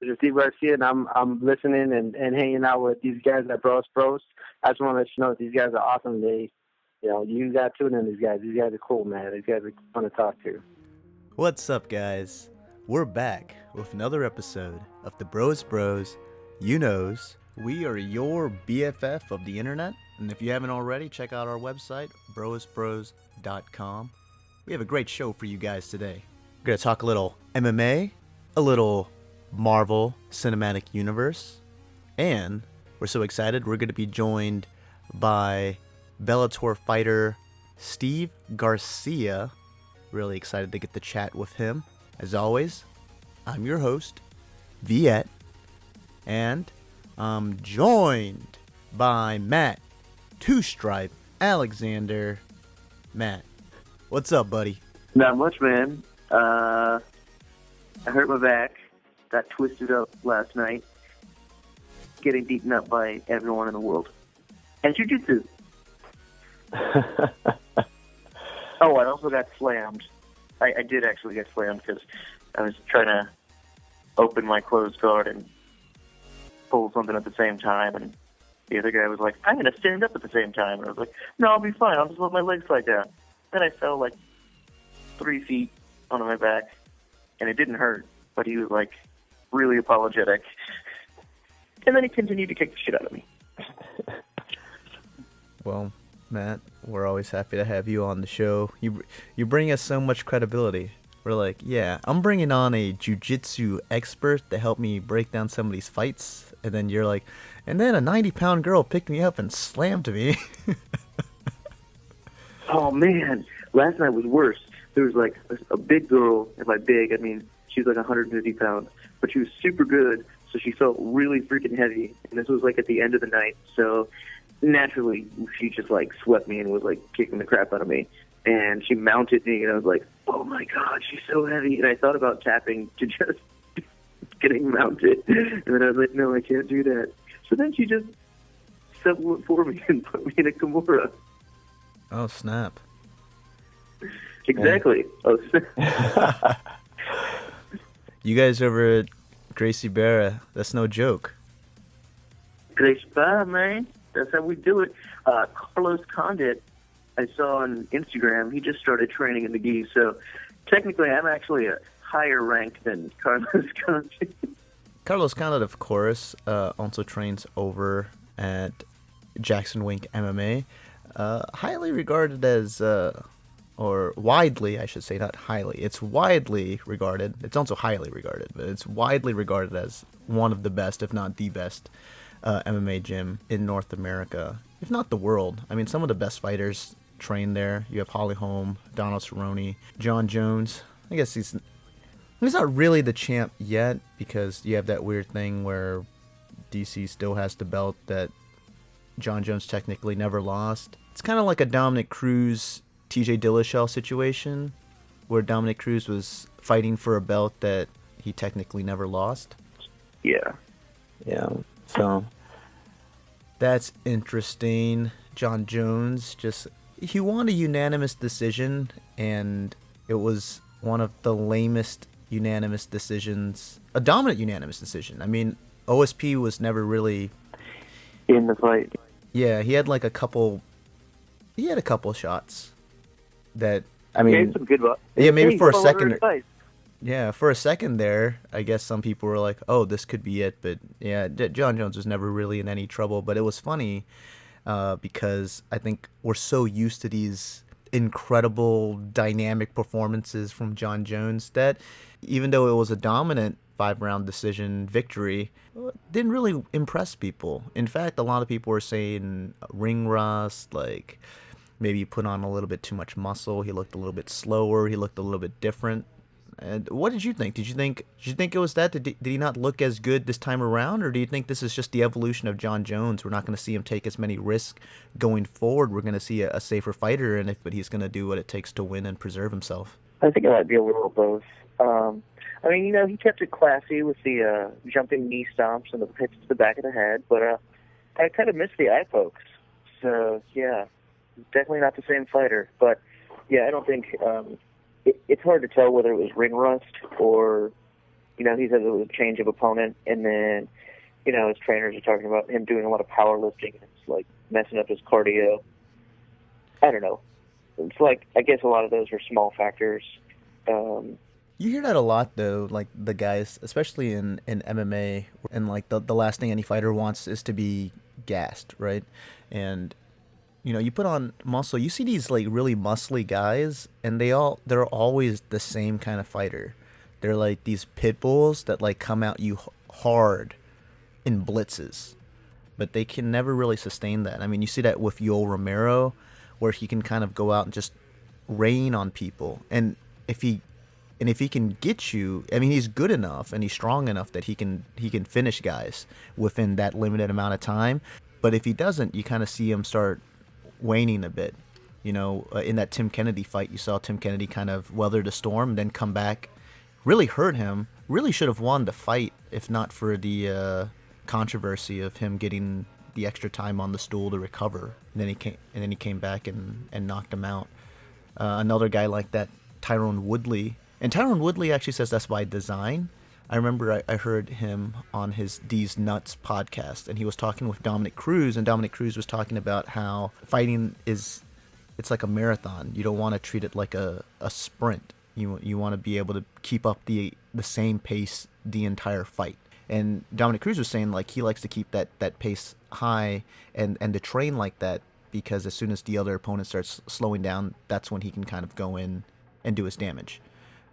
This is Steve Garcia, and I'm listening and hanging out with these guys at Broest. I just want to let you know that these guys are awesome. You got to tune in these guys. These guys are cool, man. These guys are fun to talk to. What's up, guys? We're back with another episode of the Bros. You knows, we are your BFF of the internet, and if you haven't already, check out our website, broesbros.com. We have a great show for you guys today. We're going to talk a little MMA, a little Marvel Cinematic Universe, and we're so excited we're going to be joined by Bellator fighter Steve Garcia. Really excited to get to chat with him. As always, I'm your host, Viet, and I'm joined by Matt Two-Stripe Alexander. Matt, what's up, buddy? Not much, man. I hurt my back. Got twisted up last night. Getting beaten up by everyone in the world. And jiu-jitsu. Oh, I also got slammed. I did actually get slammed because I was trying to open my closed guard and pull something at the same time, and the other guy was like, I'm going to stand up at the same time. And I was like, no, I'll be fine. I'll just let my legs slide down. Then I fell like 3 feet onto my back, and it didn't hurt, but he was like really apologetic. And then he continued to kick the shit out of me. Well, Matt, we're always happy to have you on the show. You bring us so much credibility. We're like, yeah, I'm bringing on a jiu-jitsu expert to help me break down some of these fights. And then you're like, and then a 90-pound girl picked me up and slammed me. Oh, man. Last night was worse. There was like a big girl, and by big, I mean she was like 150 pounds, but she was super good, so she felt really freaking heavy. And this was like at the end of the night, so naturally she just like swept me and was like kicking the crap out of me. And she mounted me, and I was like, oh my God, she's so heavy. And I thought about tapping to just getting mounted. And then I was like, no, I can't do that. So then she just settled it for me and put me in a Kimura. Oh, snap. Exactly. Oh, You guys over at Gracie Barra, that's no joke. Gracie Barra, man. That's how we do it. Carlos Condit, I saw on Instagram, he just started training in the gi, so technically I'm actually a higher rank than Carlos Condit. Carlos Condit, of course, also trains over at Jackson Wink MMA. Highly regarded as, or widely, I should say, not highly. It's widely regarded. It's also highly regarded, but it's widely regarded as one of the best, if not the best, MMA gym in North America, if not the world. I mean, some of the best fighters train there. You have Holly Holm, Donald Cerrone, Jon Jones. I guess he's not really the champ yet because you have that weird thing where DC still has the belt that Jon Jones technically never lost. It's kind of like a Dominic Cruz, TJ Dillashaw situation where Dominic Cruz was fighting for a belt that he technically never lost. Yeah. So that's interesting. Jon Jones he won a unanimous decision, and it was one of the lamest unanimous decisions, a dominant unanimous decision. I mean, OSP was never really In the fight. Yeah, he had a couple shots that, I He mean, had some good yeah, maybe for a followed second. her advice. Yeah, for a second there, I guess some people were like, oh, this could be it. But yeah, Jon Jones was never really in any trouble. But it was funny because I think we're so used to these incredible dynamic performances from Jon Jones that even though it was a dominant 5-round decision victory, it didn't really impress people. In fact, a lot of people were saying ring rust, like maybe he put on a little bit too much muscle. He looked a little bit slower. He looked a little bit different. And what did you think? Did you think it was that? Did he not look as good this time around, or do you think this is just the evolution of Jon Jones? We're not going to see him take as many risks going forward. We're going to see a safer fighter, but he's going to do what it takes to win and preserve himself. I think it might be a little of both. I mean, he kept it classy with the jumping knee stomps and the hits to the back of the head, but I kind of missed the eye pokes. So, yeah, definitely not the same fighter. But, yeah, I don't think it's hard to tell whether it was ring rust or he said it was a change of opponent, and then, his trainers are talking about him doing a lot of powerlifting, and it's like messing up his cardio. I don't know. It's like, I guess a lot of those are small factors. You hear that a lot, though, like the guys, especially in MMA, and like the last thing any fighter wants is to be gassed, right? And you put on muscle, you see these like really muscly guys, and they're always the same kind of fighter. They're like these pit bulls that like come at you hard in blitzes, but they can never really sustain that. I mean, you see that with Yoel Romero, where he can kind of go out and just rain on people, and if he can get you, I mean, he's good enough and he's strong enough that he can finish guys within that limited amount of time. But if he doesn't, you kind of see him start waning a bit. In that Tim Kennedy fight, you saw Tim Kennedy kind of weather the storm, then come back, really hurt him. Really should have won the fight if not for the controversy of him getting the extra time on the stool to recover. And then he came back and knocked him out. Another guy like that, Tyrone Woodley. And Tyrone Woodley actually says that's by design. I remember I heard him on his D's Nuts podcast, and he was talking with Dominic Cruz, and Dominic Cruz was talking about how fighting it's like a marathon. You don't want to treat it like a sprint. You want to be able to keep up the same pace the entire fight. And Dominic Cruz was saying like he likes to keep that pace high and to train like that, because as soon as the other opponent starts slowing down, that's when he can kind of go in and do his damage.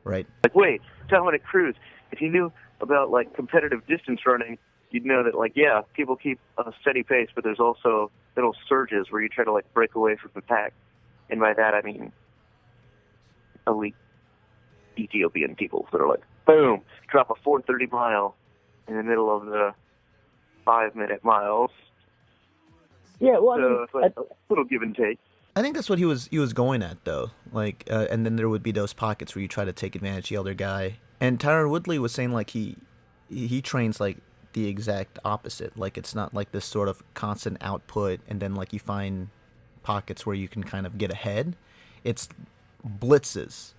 Right. Like, wait, Dominic Cruz, if you knew about, like, competitive distance running, you'd know that, like, yeah, people keep a steady pace, but there's also little surges where you try to, like, break away from the pack. And by that, I mean elite Ethiopian people that are like, boom, drop a 4:30 mile in the middle of the 5-minute miles. Yeah, well, so it's like a little give and take. I think that's what he was going at, though. Like, and then there would be those pockets where you try to take advantage of the other guy. And Tyrone Woodley was saying like he trains like the exact opposite. Like, it's not like this sort of constant output, and then like you find pockets where you can kind of get ahead. It's blitzes.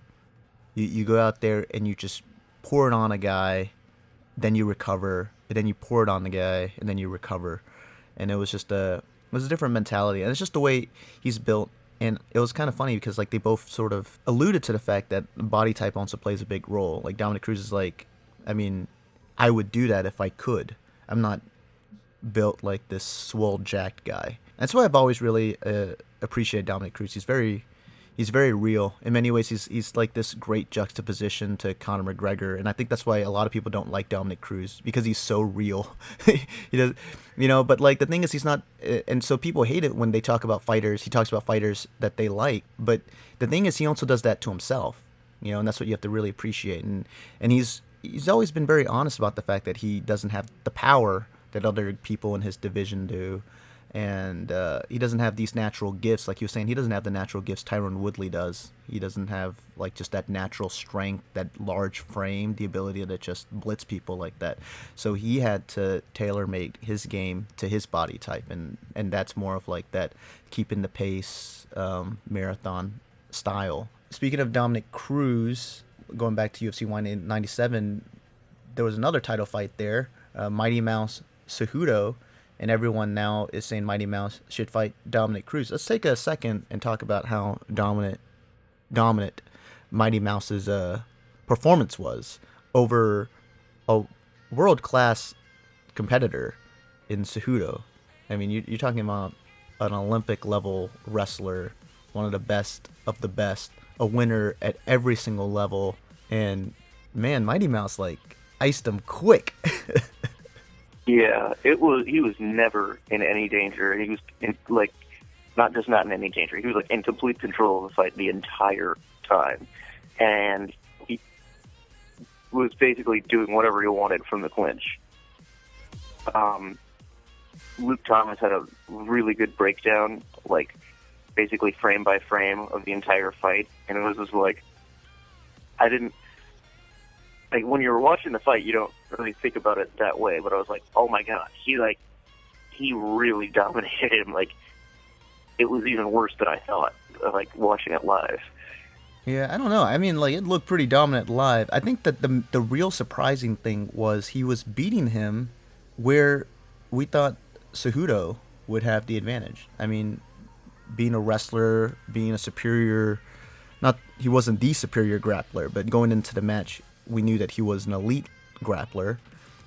You go out there and you just pour it on a guy, then you recover, and then you pour it on the guy, and then you recover. And it was a different mentality, and it's just the way he's built. And it was kind of funny because like they both sort of alluded to the fact that body type also plays a big role. Like Dominic Cruz is like, I mean, I would do that if I could. I'm not built like this swole jacked guy. That's why I've always really appreciated Dominic Cruz. He's very real. In many ways, he's like this great juxtaposition to Conor McGregor, and I think that's why a lot of people don't like Dominic Cruz, because he's so real. He does, But like the thing is, he's not, and so people hate it when they talk about fighters. He talks about fighters that they like, but the thing is, he also does that to himself. And that's what you have to really appreciate. And he's always been very honest about the fact that he doesn't have the power that other people in his division do. And he doesn't have these natural gifts. Like you were saying, he doesn't have the natural gifts Tyrone Woodley does. He doesn't have like just that natural strength, that large frame, the ability to just blitz people like that. So he had to tailor-make his game to his body type, and that's more of like that keeping the pace, marathon style. Speaking of Dominic Cruz, going back to UFC 197, there was another title fight there, Mighty Mouse Cejudo. And everyone now is saying Mighty Mouse should fight Dominic Cruz. Let's take a second and talk about how dominant Mighty Mouse's performance was over a world-class competitor in Cejudo. I mean, you're talking about an Olympic-level wrestler, one of the best, a winner at every single level. And, man, Mighty Mouse, like, iced him quick. Yeah, he was never in any danger. He was not in any danger. He was like in complete control of the fight the entire time, and he was basically doing whatever he wanted from the clinch. Luke Thomas had a really good breakdown, like basically frame by frame of the entire fight, and it was just like, when you're watching the fight, you don't really think about it that way, but I was like, oh my god, he really dominated him. Like, it was even worse than I thought, like, watching it live. Yeah, I don't know. I mean, like, it looked pretty dominant live. I think that the real surprising thing was he was beating him where we thought Cejudo would have the advantage. I mean, being a wrestler, being a superior, not he wasn't the superior grappler, but going into the match, we knew that he was an elite grappler,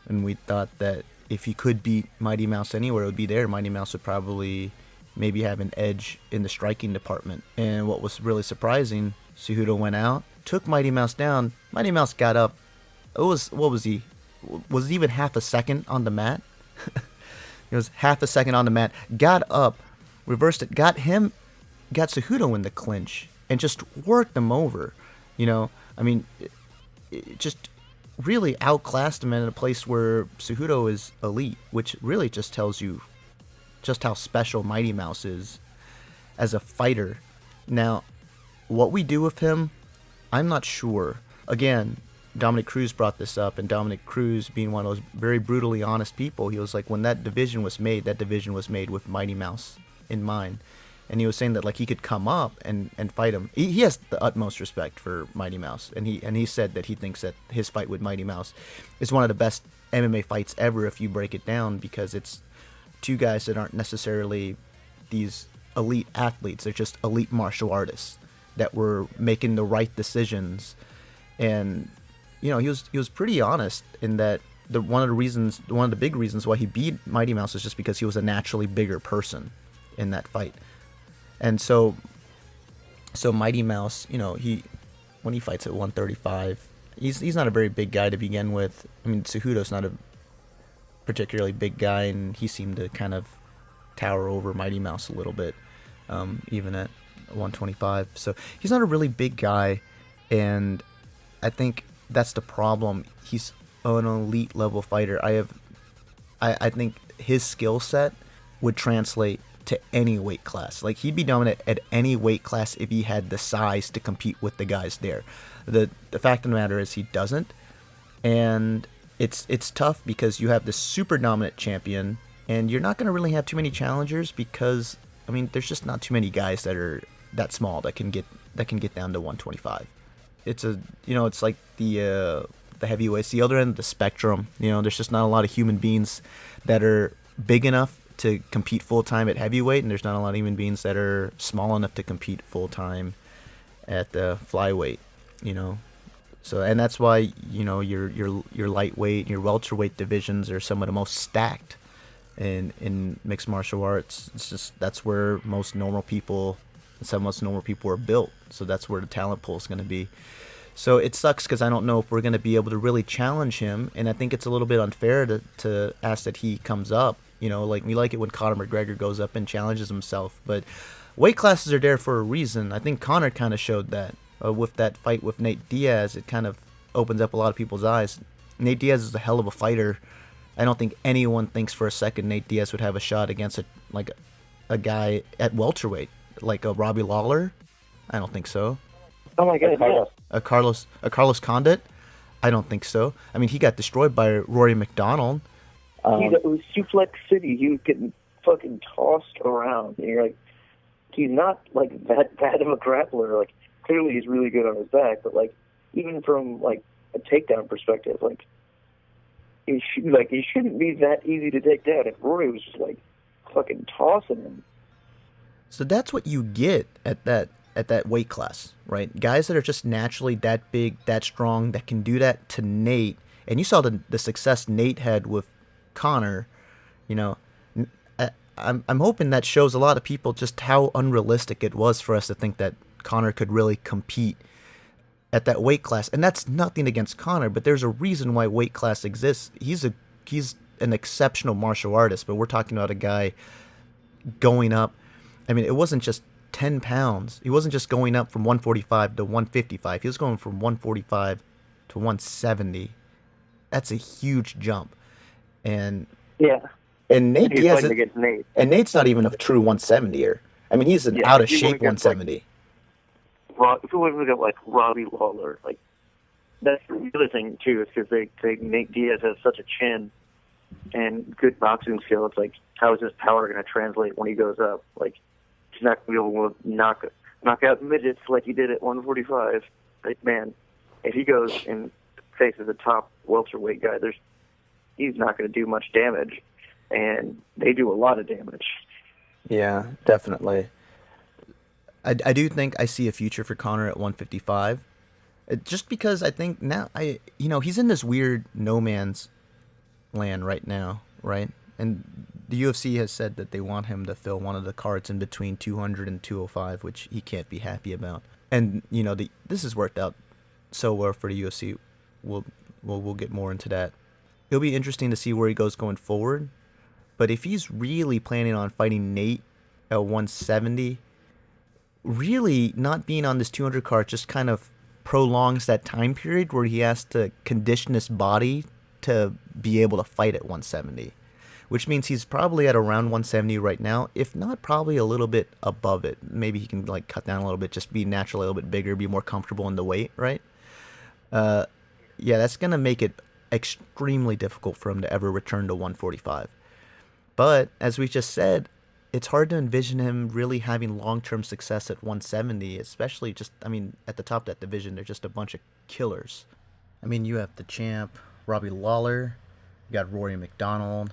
and we thought that if he could beat Mighty Mouse anywhere, it would be there. Mighty Mouse would probably maybe have an edge in the striking department. And what was really surprising, Cejudo went out, took Mighty Mouse down. Mighty Mouse got up. What was he? Was it even half a second on the mat? It was half a second on the mat. Got up, reversed it, got Cejudo in the clinch, and just worked him over. You know, I mean, it just really outclassed him in a place where Cejudo is elite, which really just tells you just how special Mighty Mouse is as a fighter. Now, what we do with him, I'm not sure. Again, Dominic Cruz brought this up, and Dominic Cruz, being one of those very brutally honest people, he was like, when that division was made with Mighty Mouse in mind. And he was saying that, like, he could come up and fight him. He has the utmost respect for Mighty Mouse, and he said that he thinks that his fight with Mighty Mouse is one of the best MMA fights ever if you break it down, because it's two guys that aren't necessarily these elite athletes. They're just elite martial artists that were making the right decisions. And you know, he was pretty honest in that one of the big reasons why he beat Mighty Mouse is just because he was a naturally bigger person in that fight. And so Mighty Mouse, you know, when he fights at 135, he's not a very big guy to begin with. I mean, Cejudo's not a particularly big guy, and he seemed to kind of tower over Mighty Mouse a little bit, even at 125. So he's not a really big guy, and I think that's the problem. He's an elite level fighter. I think his skill set would translate to any weight class. Like, he'd be dominant at any weight class if he had the size to compete with the guys there. The fact of the matter is he doesn't, and it's tough because you have this super dominant champion, and you're not going to really have too many challengers because, I mean, there's just not too many guys that are that small that can get down to 125. It's like the heavyweights, the other end of the spectrum. You know, there's just not a lot of human beings that are big enough to compete full time at heavyweight, and there's not a lot of human beings that are small enough to compete full time at the flyweight. You know, so, and that's why, you know, your lightweight and your welterweight divisions are some of the most stacked in mixed martial arts. It's just that's where most normal people are built. So that's where the talent pool is going to be. So it sucks because I don't know if we're going to be able to really challenge him, and I think it's a little bit unfair to ask that he comes up. You know, like, we like it when Conor McGregor goes up and challenges himself, but weight classes are there for a reason. I think Conor kind of showed that with that fight with Nate Diaz. It kind of opens up a lot of people's eyes. Nate Diaz is a hell of a fighter. I don't think anyone thinks for a second Nate Diaz would have a shot against a guy at welterweight like a Robbie Lawler. I don't think so. Oh my God, yeah. A Carlos Condit? I don't think so. I mean, he got destroyed by Rory McDonald. It was Suplex City. He was getting fucking tossed around. And you're like, he's not like that bad of a grappler. Like, clearly he's really good on his back, but like, even from like a takedown perspective, like, he shouldn't be that easy to take down. If Rory was just like fucking tossing him. So that's what you get at that weight class, right? Guys that are just naturally that big, that strong, that can do that to Nate. And you saw the success Nate had with Conor. You know, I'm hoping that shows a lot of people just how unrealistic it was for us to think that Conor could really compete at that weight class. And that's nothing against Conor, but there's a reason why weight class exists. He's an exceptional martial artist, but we're talking about a guy going up. I mean, it wasn't just 10 pounds. He wasn't just going up from 145 to 155. He was going from 145 to 170. That's a huge jump. And yeah. And Nate Diaz against Nate. And Nate's not even a true 170er. I mean, he's an out of shape 170. If you want to look at like Robbie Lawler, like, that's the other thing too, is because Nate Diaz has such a chin and good boxing skill. It's like, how is his power going to translate when he goes up? Like, he's not going to be able to knock knock out midgets like he did at 145. Like, man, if he goes and faces a top welterweight guy, he's not going to do much damage, and they do a lot of damage. Yeah, definitely. I do think I see a future for Conor at 155, just because I think now he's in this weird no man's land right now, right? And the UFC has said that they want him to fill one of the cards in between 200 and 205, which he can't be happy about. And this has worked out so well for the UFC. We'll get more into that. It'll be interesting to see where he goes going forward. But if he's really planning on fighting Nate at 170, really not being on this 200 card just kind of prolongs that time period where he has to condition his body to be able to fight at 170, which means he's probably at around 170 right now, if not probably a little bit above it. Maybe he can cut down a little bit, just be naturally a little bit bigger, be more comfortable in the weight, right? Yeah, that's going to make it extremely difficult for him to ever return to 145. But as we just said, it's hard to envision him really having long-term success at 170, especially at the top of that division, they're just a bunch of killers. You have the champ, Robbie Lawler, you got Rory McDonald,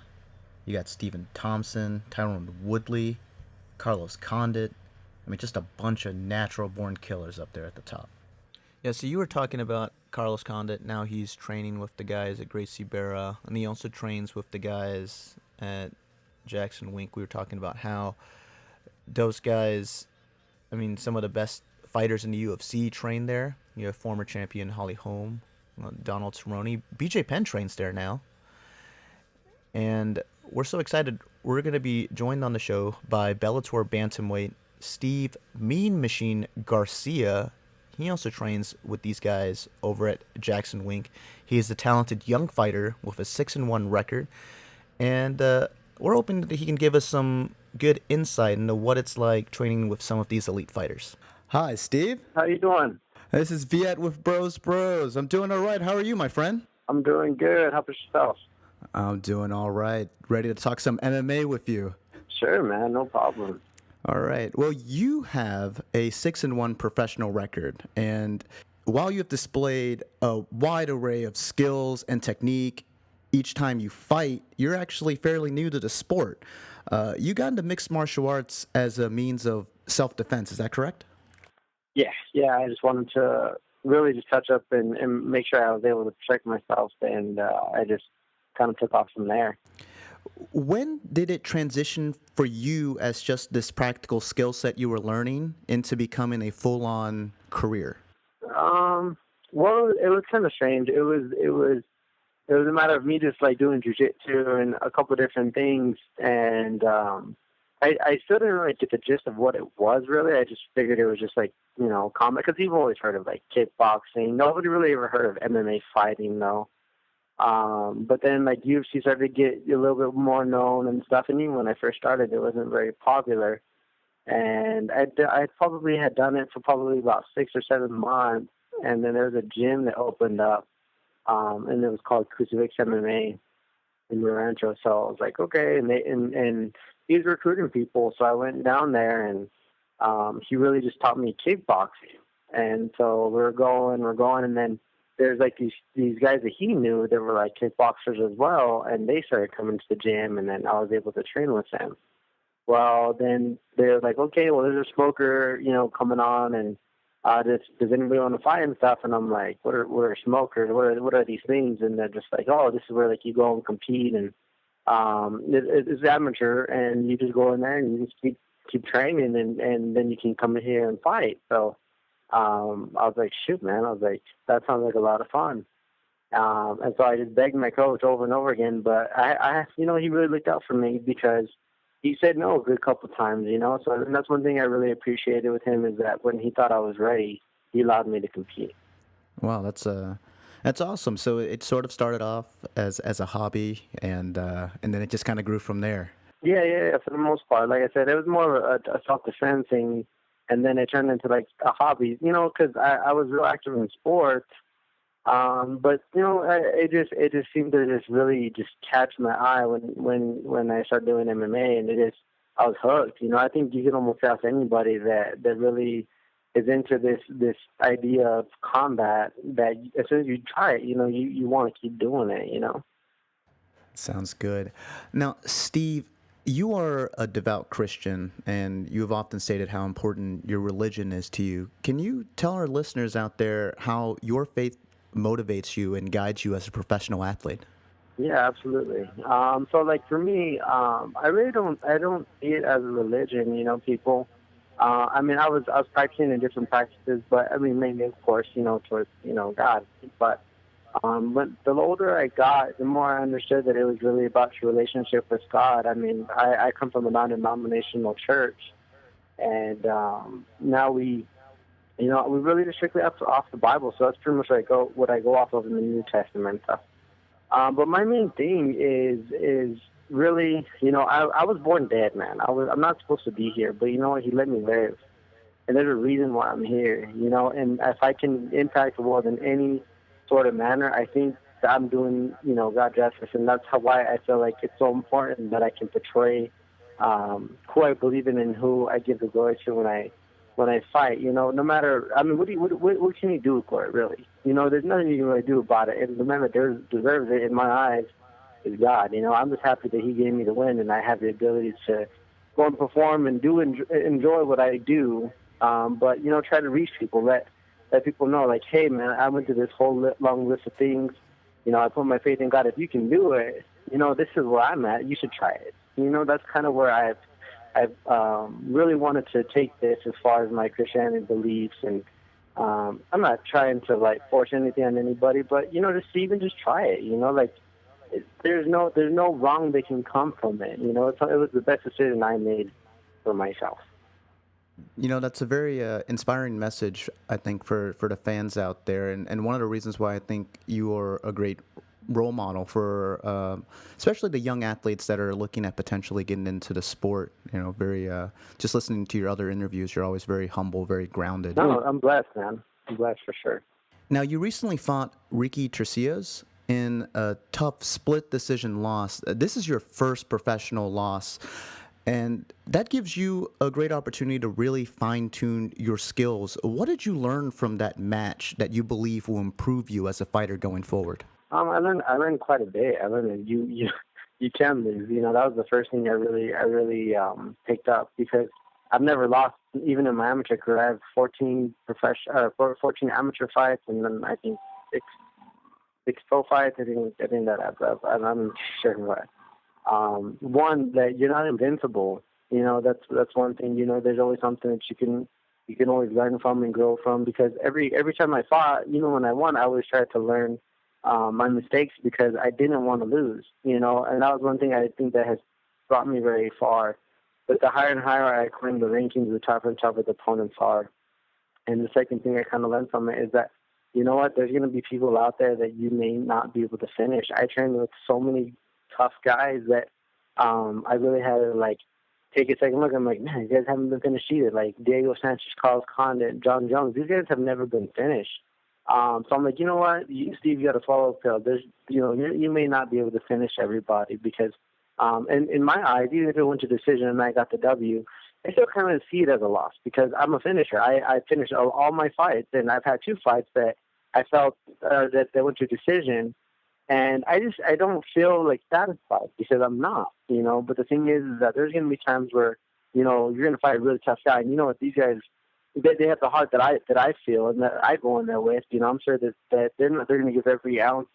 you got Stephen Thompson, Tyron Woodley, Carlos Condit. Just a bunch of natural-born killers up there at the top. Yeah, so you were talking about Carlos Condit. Now he's training with the guys at Gracie Barra, and he also trains with the guys at Jackson Wink. We were talking about how those guys, some of the best fighters in the UFC train there. You have former champion Holly Holm, Donald Cerrone. BJ Penn trains there now. And we're so excited. We're going to be joined on the show by Bellator bantamweight Steve Mean Machine Garcia. He also trains with these guys over at Jackson Wink. He is a talented young fighter with a 6-1 record. And we're hoping that he can give us some good insight into what it's like training with some of these elite fighters. Hi, Steve. How you doing? This is Viet with Bros. I'm doing all right. How are you, my friend? I'm doing good. How about yourself? I'm doing all right. Ready to talk some MMA with you. Sure, man. No problem. All right. Well, you have a 6-1 professional record, and while you have displayed a wide array of skills and technique each time you fight, you're actually fairly new to the sport. You got into mixed martial arts as a means of self-defense. Is that correct? Yeah. I just wanted to really just touch up and make sure I was able to protect myself, and I just kind of took off from there. When did it transition for you as just this practical skill set you were learning into becoming a full-on career? Well, it was kind of strange. It was a matter of me just doing jiu-jitsu and a couple of different things, and I still didn't really get the gist of what it was really. I just figured it was just combat, because you've always heard of kickboxing. Nobody really ever heard of MMA fighting though. But then UFC started to get a little bit more known and stuff, and even when I first started, it wasn't very popular. And I probably had done it for probably about 6 or 7 months, and then there was a gym that opened up, and it was called Crucifix MMA in New Rancho. So I was like, okay, and he's recruiting people, so I went down there, and he really just taught me kickboxing. And so we're going, and then there's these guys that he knew that were kickboxers as well, and they started coming to the gym, and then I was able to train with them. Well, then they're like, okay, well, there's a smoker, coming on, and does anybody want to fight and stuff? And I'm like, what are smokers? What are these things? And they're just like, oh, this is where you go and compete, and it's amateur, and you just go in there and you just keep training, and then you can come in here and fight. So I was like, shoot, man. I was like, that sounds like a lot of fun. And so I just begged my coach over and over again, but I he really looked out for me, because he said no a good couple of times, So that's one thing I really appreciated with him, is that when he thought I was ready, he allowed me to compete. Wow, that's awesome. So it sort of started off as a hobby, and then it just kind of grew from there. Yeah, for the most part. Like I said, it was more of a self-defense thing. And then it turned into a hobby, because I was real active in sports. But it just seemed to just really just catch my eye when I started doing MMA, and I was hooked. I think you can almost ask anybody that really is into this idea of combat that as soon as you try it, you want to keep doing it. Sounds good. Now, Steve, you are a devout Christian, and you have often stated how important your religion is to you. Can you tell our listeners out there how your faith motivates you and guides you as a professional athlete? Yeah, absolutely. So like for me, I don't see it as a religion, people. I mean, I was practicing in different practices, but I mean, mainly, of course, towards, God. But when the older I got, the more I understood that it was really about your relationship with God. I mean, I come from a non-denominational church, and now we really just strictly off the Bible. So that's pretty much what I go off of in the New Testament stuff. But my main thing is really, I was born dead, man. I'm not supposed to be here, but you know what? He let me live, and there's a reason why I'm here, And if I can impact the world in any sort of manner, I think that I'm doing, God justice, and that's why I feel like it's so important that I can portray who I believe in and who I give the glory to when I fight. No matter, I mean, what can you do for it, really? There's nothing you can really do about it. And the man that deserves it in my eyes is God. I'm just happy that He gave me the win, and I have the ability to go and perform and enjoy what I do. But try to reach people, let people know, like, hey, man, I went through this whole long list of things. I put my faith in God. If you can do it, this is where I'm at. You should try it. That's kind of where I've really wanted to take this as far as my Christianity beliefs, and I'm not trying to like force anything on anybody, but just try it. There's no wrong that can come from it. It was the best decision I made for myself. That's a very inspiring message, I think, for the fans out there. And one of the reasons why I think you are a great role model for especially the young athletes that are looking at potentially getting into the sport. Very just listening to your other interviews, you're always very humble, very grounded. No, I'm blessed, man. I'm blessed for sure. Now, you recently fought Ricky Tercias in a tough split decision loss. This is your first professional loss. And that gives you a great opportunity to really fine-tune your skills. What did you learn from that match that you believe will improve you as a fighter going forward? I learned quite a bit. I learned that you can lose. That was the first thing I really picked up, because I've never lost, even in my amateur career. I have 14 amateur fights, and then I think six pro fights. I think that adds up. I'm sure what. One, that you're not invincible. That's one thing. There's always something that you can always learn from and grow from, because every time I fought, when I won, I always tried to learn my mistakes, because I didn't want to lose, and that was one thing I think that has brought me very far. But the higher and higher I climb the rankings, the tougher and tougher the opponents are. And the second thing I kind of learned from it is that, there's going to be people out there that you may not be able to finish. I trained with so many tough guys that I really had to take a second look. I'm like, man, these guys haven't been finished either. Like Diego Sanchez, Carlos Condit, Jon Jones, these guys have never been finished. So I'm like, you know what, Steve, you got to follow up. There's, you may not be able to finish everybody, because, in my eyes, even if it went to decision and I got the W, I still kind of see it as a loss, because I'm a finisher. I finished all my fights, and I've had two fights that I felt that they went to decision, and I don't feel satisfied, because I'm not, But the thing is that there's going to be times where, you're going to fight a really tough guy, and you know what, these guys, they have the heart that I feel and that I go in there with. I'm sure that they're going to give every ounce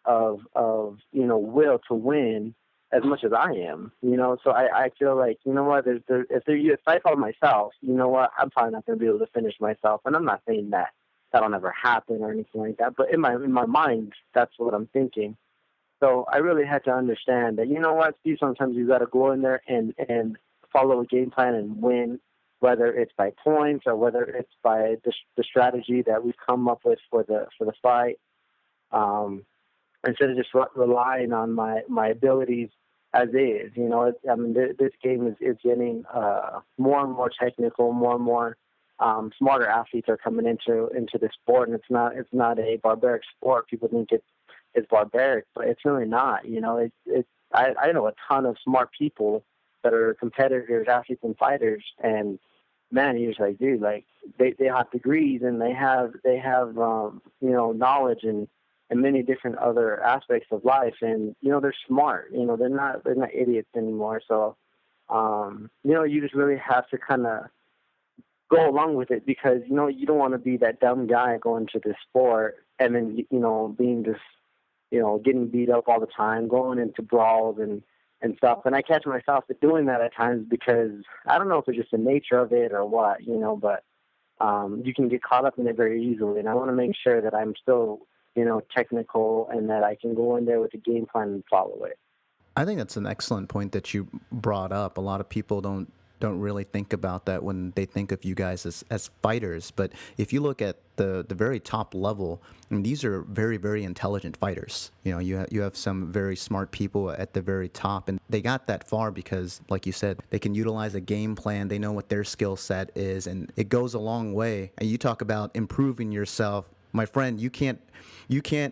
of will to win as much as I am. So I feel like, what, if I follow myself, I'm probably not going to be able to finish myself. And I'm not saying that that'll never happen or anything like that, but in my mind, that's what I'm thinking. So I really had to understand that, what, Steve, sometimes you got to go in there and follow a game plan and win, whether it's by points or whether it's by the strategy that we've come up with for the fight, instead of just relying on my abilities as is. This game is getting more and more technical, more and more smarter athletes are coming into the sport, and it's not a barbaric sport. People think it's barbaric, but it's really not. I know a ton of smart people that are competitors, athletes, and fighters, and man, you're just like, dude, like they have degrees and they have knowledge and many different other aspects of life, and they're smart. They're not idiots anymore. So you just really have to kind of go along with it, because you don't want to be that dumb guy going to this sport and then being just getting beat up all the time, going into brawls and stuff. And I catch myself doing that at times, because I don't know if it's just the nature of it or what, but you can get caught up in it very easily. And I want to make sure that I'm still technical, and that I can go in there with a game plan and follow it. I think that's an excellent point that you brought up. A lot of people don't really think about that when they think of you guys as fighters. But if you look at the very top level, I mean, these are very, very intelligent fighters. You have some very smart people at the very top, and they got that far because, like you said, they can utilize a game plan. They know what their skill set is, and it goes a long way. And you talk about improving yourself. My friend, you can't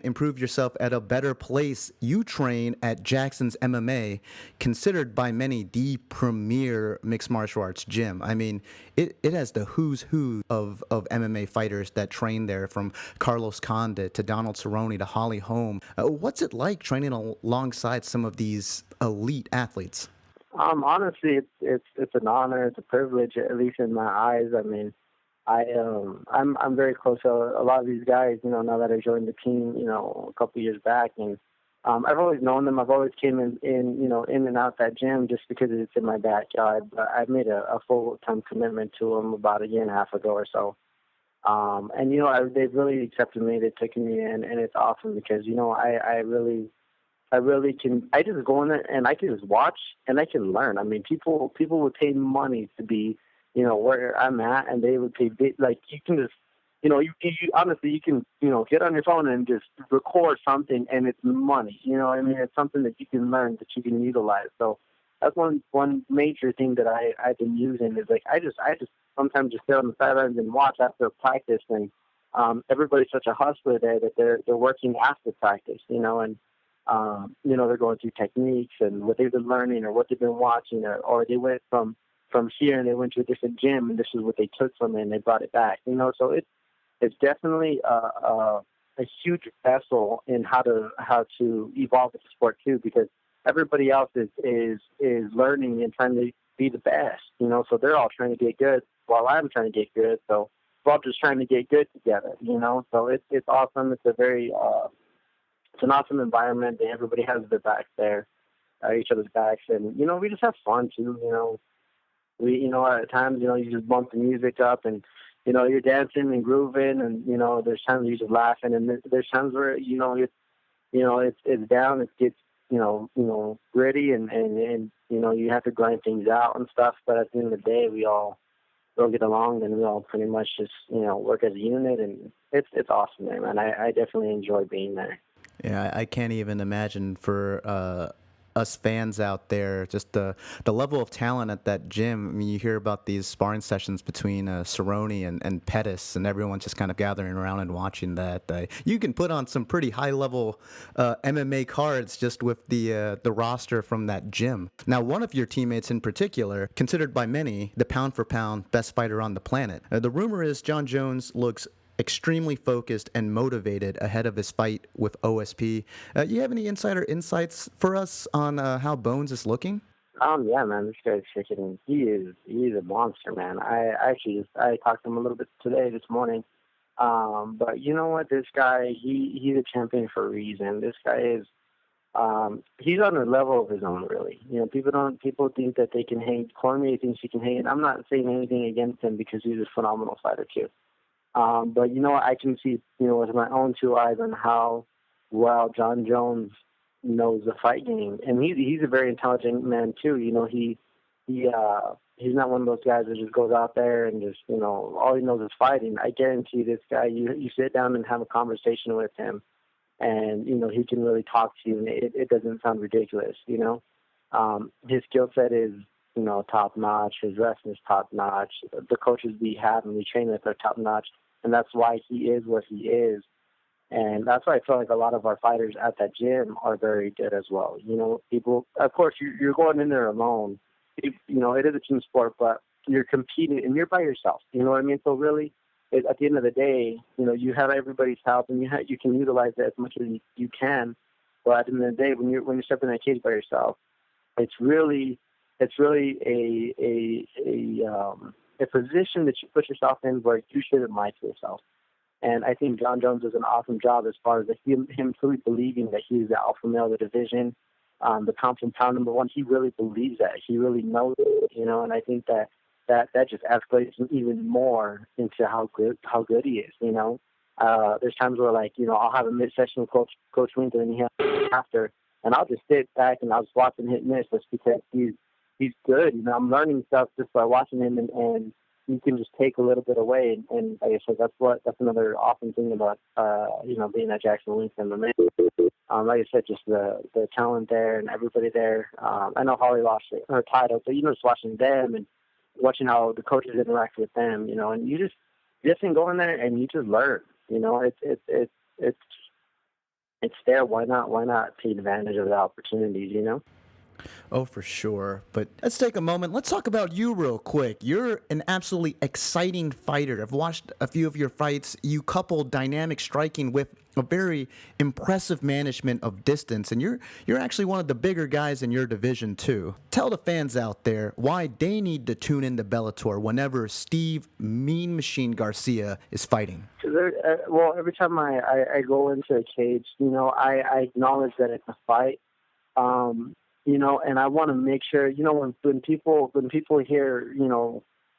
improve yourself at a better place. You train at Jackson's MMA, considered by many the premier mixed martial arts gym. I mean, it has the who's who of MMA fighters that train there, from Carlos Condit to Donald Cerrone to Holly Holm. What's it like training alongside some of these elite athletes? Honestly, it's an honor. It's a privilege, at least in my eyes. I mean, I'm very close to a lot of these guys, now that I joined the team, a couple of years back, and I've always known them. I've always came in and out that gym just because it's in my backyard. But I've made a full-time commitment to them about a year and a half ago or so. And they've really accepted me. They've taken me in, and it's awesome because I really can. I just go in there and I can just watch and I can learn. I mean, people would pay money to be where I'm at, and they would pay big. Like, you can just, you honestly, you can, get on your phone and just record something, and it's money. I mean, it's something that you can learn, that you can utilize. So that's one major thing that I've been using is, like, I just sometimes just sit on the sidelines and watch after practice, and everybody's such a hustler there that they're working after practice, and they're going through techniques and what they've been learning or what they've been watching, or they went from here and they went to a different gym and this is what they took from it and they brought it back. So it's definitely a huge vessel in how to evolve the sport too, because everybody else is learning and trying to be the best. So they're all trying to get good while I'm trying to get good. So we're all just trying to get good together. So it's awesome. It's a very it's an awesome environment. Everybody has their backs there, each other's backs, and we just have fun too. We, at times, you just bump the music up and, you're dancing and grooving, and, there's times you're just laughing, and there's times where, it's down, it gets, gritty, and you have to grind things out and stuff. But at the end of the day, we all get along, and we all pretty much just, work as a unit, and it's awesome there, man. I definitely enjoy being there. Yeah, I can't even imagine for us fans out there, just the level of talent at that gym. I mean, you hear about these sparring sessions between Cerrone and Pettis, and everyone's just kind of gathering around and watching that. You can put on some pretty high-level MMA cards just with the roster from that gym. Now, one of your teammates in particular, considered by many the pound-for-pound best fighter on the planet. The rumor is Jon Jones looks extremely focused and motivated ahead of his fight with OSP. You have any insider insights for us on how Bones is looking? Yeah, man, this guy's freaking, he's a monster, man. I talked to him a little bit this morning. But you know what, this guy, he's a champion for a reason. This guy is, he's on a level of his own, really. People think that they can hang. Cormier thinks he can hang. I'm not saying anything against him because he's a phenomenal fighter too. But I can see, with my own two eyes on how well Jon Jones knows the fight game, and he's a very intelligent man too. He's not one of those guys that just goes out there and just all he knows is fighting. I guarantee this guy, you sit down and have a conversation with him, and he can really talk to you, and it doesn't sound ridiculous. His skill set is top notch. His wrestling is top notch. The coaches we have and we train with are top notch, and that's why he is what he is. And that's why I feel like a lot of our fighters at that gym are very good as well. People, of course, you're going in there alone. It is a team sport, but you're competing and you're by yourself. You know what I mean? So really, at the end of the day, you have everybody's help, and you can utilize it as much as you can. But at the end of the day, when you're stepping in that cage by yourself, it's really a position that you put yourself in where you shouldn't lie to yourself. And I think Jon Jones does an awesome job as far as him truly believing that he's the alpha male of the division, the pound for pound number one. He really believes that. He really knows it, and I think that just escalates even more into how good he is. There's times where I'll have a mid-session with Coach Winter and he has after, and I'll just sit back and I'll just watch him hit and miss just because he's good. I'm learning stuff just by watching him, and you can just take a little bit away. And like I said, that's another awesome thing about being at Jackson Wink MMA. Like I said, just the talent there and everybody there. I know Holly lost her title, but just watching them and watching how the coaches interact with them, and you just can go in there and you just learn. It's there. Why not take advantage of the opportunities? Oh, for sure. But let's take a moment. Let's talk about you real quick. You're an absolutely exciting fighter. I've watched a few of your fights. You couple dynamic striking with a very impressive management of distance, and you're actually one of the bigger guys in your division too. Tell the fans out there why they need to tune in to Bellator whenever Steve Mean Machine Garcia is fighting. Well, every time I go into a cage, I acknowledge that it's a fight. And I want to make sure, when people hear,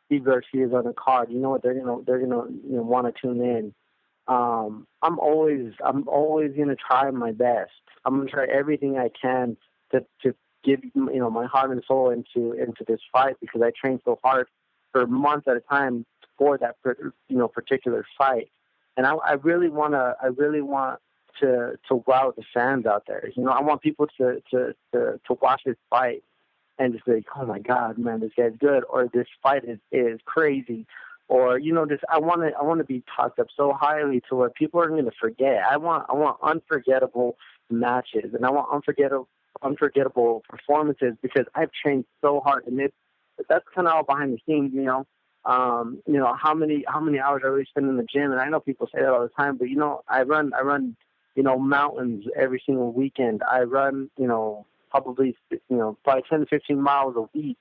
Steve Garcia's on the card, what they're gonna want to tune in. I'm always gonna try my best. I'm gonna try everything I can to give my heart and soul into this fight, because I train so hard for months at a time for that particular fight, and I really want to wow the fans out there. I want people to watch this fight and just say, oh my God, man, this guy's good, or this fight is crazy, or I want to be talked up so highly to where people are going to forget. I want unforgettable matches, and I want unforgettable performances, because I've trained so hard, and that's kind of all behind the scenes. How many hours I really spend in the gym, and I know people say that all the time, but I run mountains every single weekend. I run, probably 10 to 15 miles a week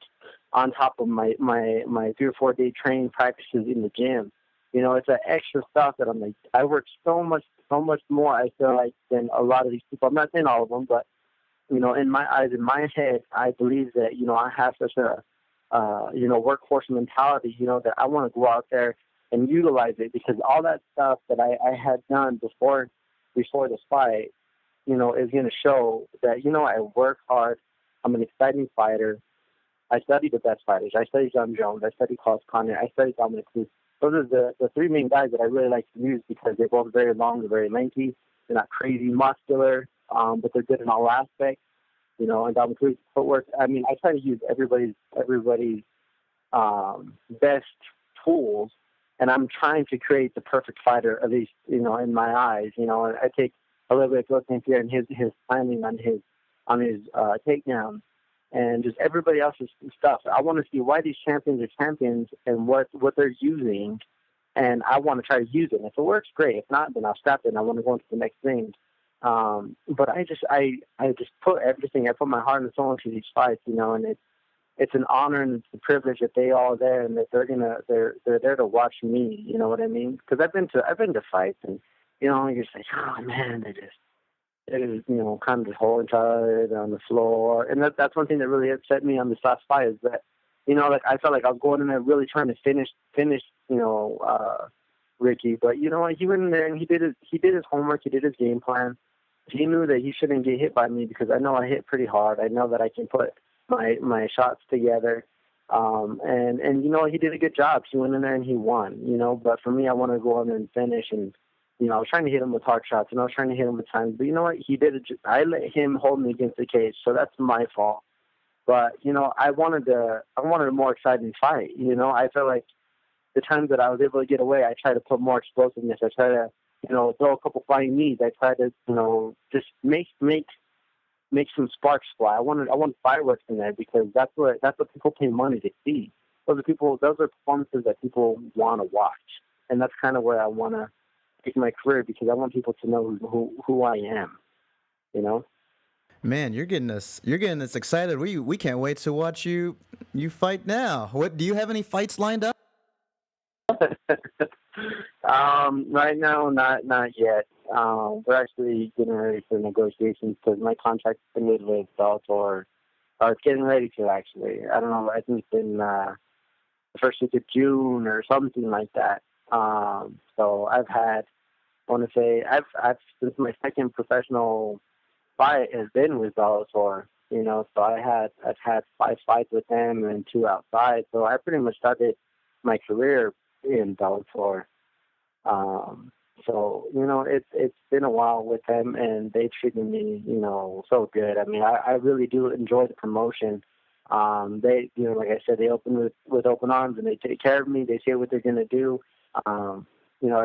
on top of my 3 or 4 day training practices in the gym. It's that extra stuff that I work so much more, I feel like, than a lot of these people. I'm not saying all of them, but, in my eyes, in my head, I believe that, I have such a, workhorse mentality, that I want to go out there and utilize it, because all that stuff that I had done before this fight, is going to show that, I work hard. I'm an exciting fighter. I study the best fighters. I study Jon Jones. I study Cormier. I study Dominic Cruz. Those are the three main guys that I really like to use, because they're both very long, they're very lengthy, they're not crazy muscular, but they're good in all aspects. And Dominic Cruz footwork. I mean, I try to use everybody's best tools, and I'm trying to create the perfect fighter, at least, in my eyes. I take a little bit of Garcia and his timing on his takedown, and just everybody else's stuff. I want to see why these champions are champions and what they're using, and I want to try to use it. And if it works, great. If not, then I'll stop it and I want to go into the next thing. But I just put everything. I put my heart and soul into these fights, and it's an honor and it's a privilege that they all are there, and that they're there to watch me. You know what I mean? Because I've been to fights, and you're just like, oh man, they just kind of just holding each other on the floor, and that's one thing that really upset me on this last fight, is that I felt like I was going in there really trying to finish Ricky, but he went in there and he did his homework, he did his game plan. He knew that he shouldn't get hit by me, because I know I hit pretty hard. I know that I can put my shots together. And he did a good job. He went in there and he won, but for me, I want to go in and finish. And, I was trying to hit him with hard shots, and I was trying to hit him with times, but you know what? He did it. I let him hold me against the cage. So that's my fault. But, I wanted a more exciting fight. I felt like the times that I was able to get away, I tried to put more explosiveness. I tried to, throw a couple flying knees. I tried to, just make some sparks fly. I want fireworks in there, because that's what people pay money to see. those are performances that people want to watch, and that's kind of where I want to take my career, because I want people to know who I am, you know. Man, you're getting us excited. We can't wait to watch you fight now. What do you have any fights lined up? Right now, not yet. We're actually getting ready for negotiations because my contract's been made with Bellator. It's getting ready to, actually. I don't know. I think it's in the first week of June or something like that. So I've since my second professional fight has been with Bellator. You know, so I've had 5 fights with them and 2 outside. So I pretty much started my career in Bellator. So, you know, it's been a while with them, and they treated me, you know, so good. I mean, I really do enjoy the promotion. They, you know, like I said, they open with open arms, and they take care of me. They say what they're going to do. You know, I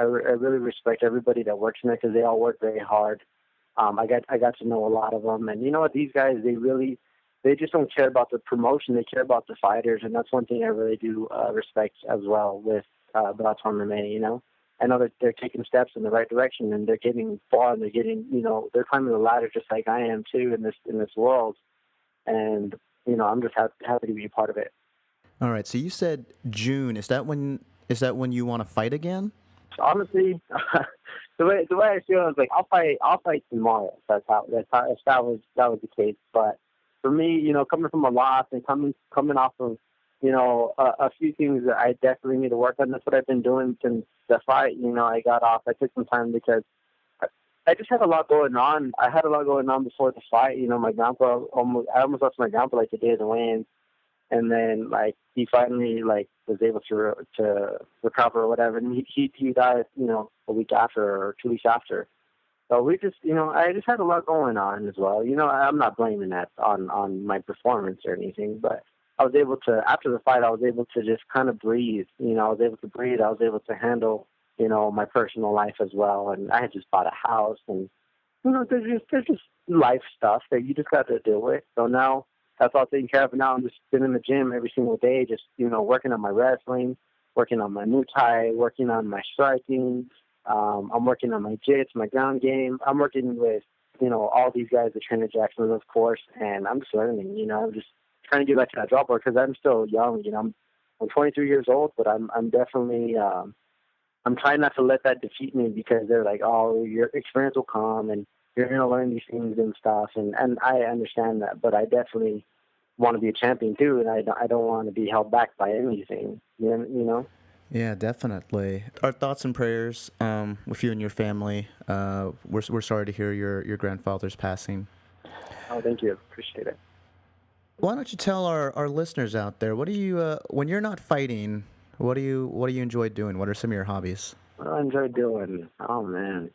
really respect everybody that works in there, because they all work very hard. I got to know a lot of them, and you know what, these guys, they just don't care about the promotion. They care about the fighters, and that's one thing I really do respect as well with Bellator MMA. You know, I know that they're taking steps in the right direction, and they're getting far, and they're climbing the ladder just like I am too in this world. And you know, I'm just happy to be a part of it. All right. So you said June. Is that when you want to fight again? Honestly, the way I feel is like I'll fight tomorrow. If that was the case. But for me, you know, coming from a loss and coming off of, you know, a few things that I definitely need to work on. That's what I've been doing since the fight. You know, I got off. I took some time because I just had a lot going on. I had a lot going on before the fight. You know, I almost lost my grandpa like the day of the weigh-in, and then like he finally like was able to recover or whatever, and he died, you know, a week after or 2 weeks after. So we just, you know, I just had a lot going on as well. You know, I'm not blaming that on my performance or anything, but I was able to, after the fight, I was able to just kind of breathe. You know, I was able to breathe. I was able to handle, you know, my personal life as well. And I had just bought a house, and, you know, there's just life stuff that you just got to deal with. So now that's all taken care of. Now I'm just been in the gym every single day, just, you know, working on my wrestling, working on my Muay Thai, working on my striking. I'm working on my jits, my ground game. I'm working with, you know, all these guys that train at Jackson, of course, and I'm just learning, you know, I'm just trying to get back to that drop board, because I'm still young, you know, I'm 23 years old, but I'm definitely, I'm trying not to let that defeat me, because they're like, oh, your experience will come and you're going to learn these things and stuff. And I understand that, but I definitely want to be a champion too. And I don't want to be held back by anything, you know? Yeah, definitely. Our thoughts and prayers with you and your family. We're sorry to hear your grandfather's passing. Oh, thank you. Appreciate it. Why don't you tell our listeners out there, what do you when you're not fighting, what do you enjoy doing? What are some of your hobbies? What do I enjoy doing? Oh man,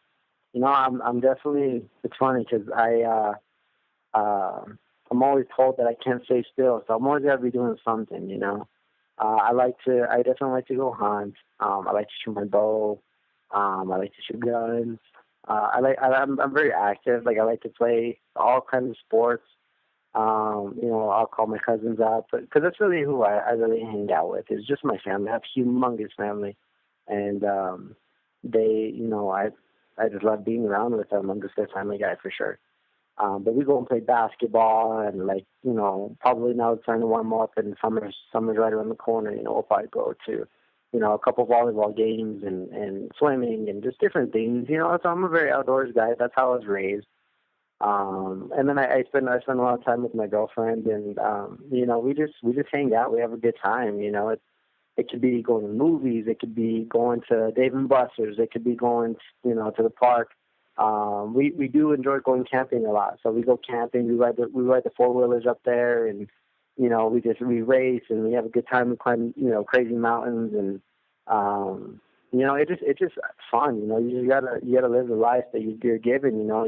you know, I'm definitely. It's funny because I'm always told that I can't stay still, so I'm always gotta be doing something. You know, I definitely like to go hunt. I like to shoot my bow. I like to shoot guns. I'm very active. Like I like to play all kinds of sports. You know, I'll call my cousins out, but because that's really who I really hang out with. It's just my family. I have a humongous family, and they, you know, I just love being around with them. I'm just a family guy for sure. But we go and play basketball, and like, you know, probably now it's starting to warm up, and summer's right around the corner. You know, we'll probably go to, you know, a couple volleyball games and swimming and just different things. You know, so I'm a very outdoors guy. That's how I was raised. And then I spend a lot of time with my girlfriend, and you know, we just hang out. We have a good time. You know, it could be going to movies, it could be going to Dave and Buster's, it could be going, you know, to the park. We do enjoy going camping a lot. So we go camping. We ride the 4-wheelers up there, and you know, we race, and we have a good time. We climb, you know, crazy mountains, and you know, it's just fun. You know, you gotta live the life that you're given. You know,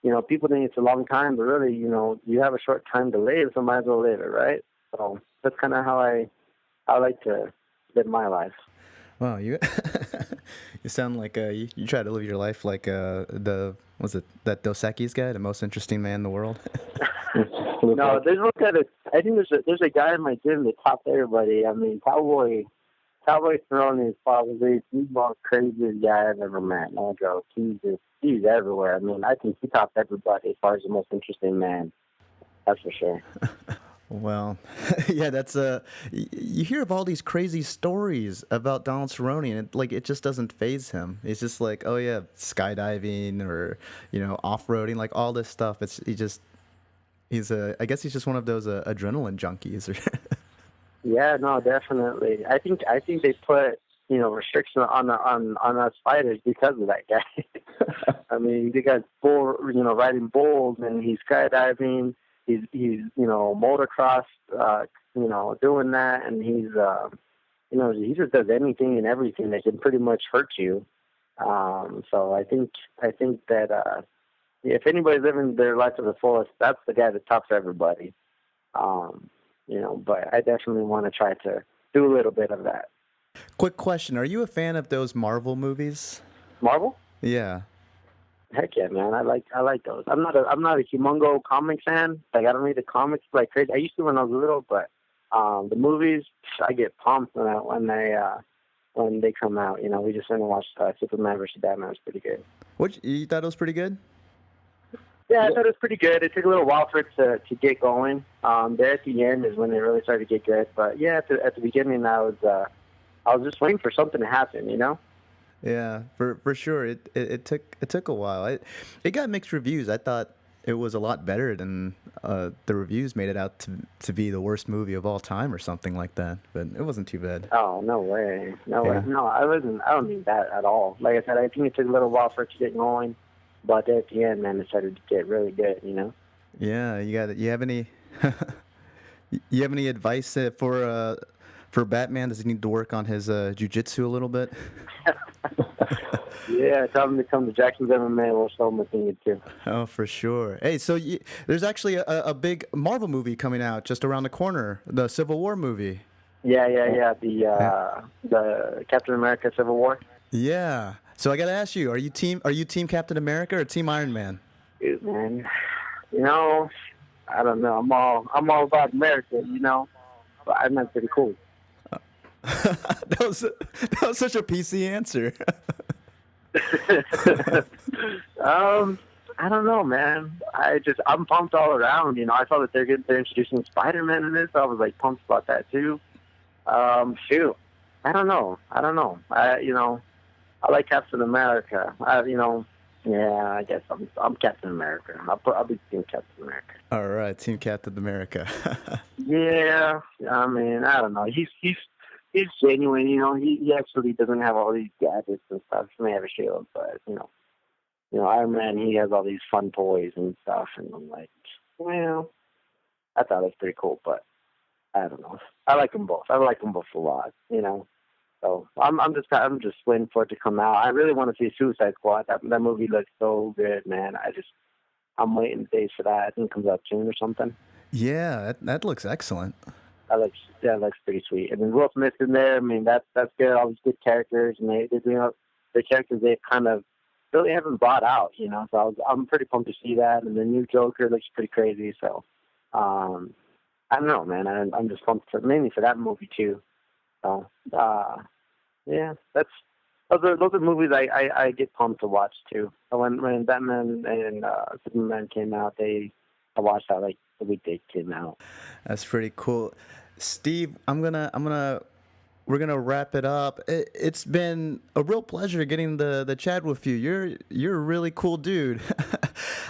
you know, people think it's a long time, but really, you know, you have a short time to live, so might as well live it, right? So that's kind of how I like to live my life. Wow, you you sound like you try to live your life like that Dos Equis guy, the most interesting man in the world. No, there's no kind of. I think there's a guy in my gym that tops everybody. I mean, Cowboy Cerrone is probably the most craziest guy I've ever met. No joke. He's everywhere. I mean, I think he tops everybody as far as the most interesting man. That's for sure. Well, yeah, that's you hear of all these crazy stories about Donald Cerrone, and it just doesn't faze him. It's just like, oh yeah, skydiving or off-roading, like all this stuff. I guess he's just one of those adrenaline junkies. Yeah, no, definitely. I think they put restrictions on us fighters because of that guy. I mean, they got riding bulls, and he's skydiving. He's motocross, doing that, and he just does anything and everything that can pretty much hurt you. So I think that if anybody's living their life to the fullest, that's the guy that tops everybody. But I definitely want to try to do a little bit of that. Quick question: are you a fan of those Marvel movies? Marvel? Yeah. Heck yeah, man! I like those. I'm not a humongo comic fan. Like, I don't read the comics like crazy. I used to when I was little, but the movies, I get pumped when they come out. We just went and watched Superman vs. Batman. It was pretty good. You thought it was pretty good? Yeah, I thought it was pretty good. It took a little while for it to get going. There at the end is when it really started to get good. But yeah, at the beginning, I was just waiting for something to happen. Yeah, for sure. It took a while. It got mixed reviews. I thought it was a lot better than the reviews made it out to be the worst movie of all time or something like that. But it wasn't too bad. Oh, no way. No way. No, I don't mean that at all. Like I said, I think it took a little while for it to get going, but at the end, man, it started to get really good. Yeah, you have any you have any advice for Batman? Does he need to work on his jiu-jitsu a little bit? Yeah, tell him to come to Jackson's MMA. We'll show him a thing or two. Oh, for sure. Hey, so there's actually a big Marvel movie coming out just around the corner, the Civil War movie. Yeah. The Captain America Civil War. Yeah. So I got to ask you, are you team Captain America or team Iron Man? Dude, man, I don't know. I'm all about America, but Iron Man's pretty cool. That was such a PC answer. I don't know, man. I'm pumped all around. I saw that they're introducing Spider-Man in this. So I was like pumped about that too. Shoot, I don't know. I like Captain America. Yeah, I guess I'm Captain America. I'll be Team Captain America. All right, Team Captain America. Yeah, I mean, I don't know. He's genuine, He actually doesn't have all these gadgets and stuff. He may have a shield, but Iron Man, he has all these fun toys and stuff. And I'm like, well, I thought it was pretty cool, but I don't know. I like them both. I like them both a lot, So I'm just waiting for it to come out. I really want to see Suicide Squad. That movie looks so good, man. I'm waiting days for that. I think it comes out June or something. Yeah, that looks excellent. That looks pretty sweet. I mean, Will Smith's in there. I mean, that's good. All these good characters, and the characters they kind of really haven't brought out, So I'm pretty pumped to see that. And the new Joker looks pretty crazy. So I don't know, man. I'm just pumped mainly for that movie too. So yeah, those are movies I get pumped to watch too. When Batman and Superman came out, I watched that like the week they came out. That's pretty cool. Steve, we're gonna wrap it up. It's been a real pleasure getting the chat with you. You're a really cool dude.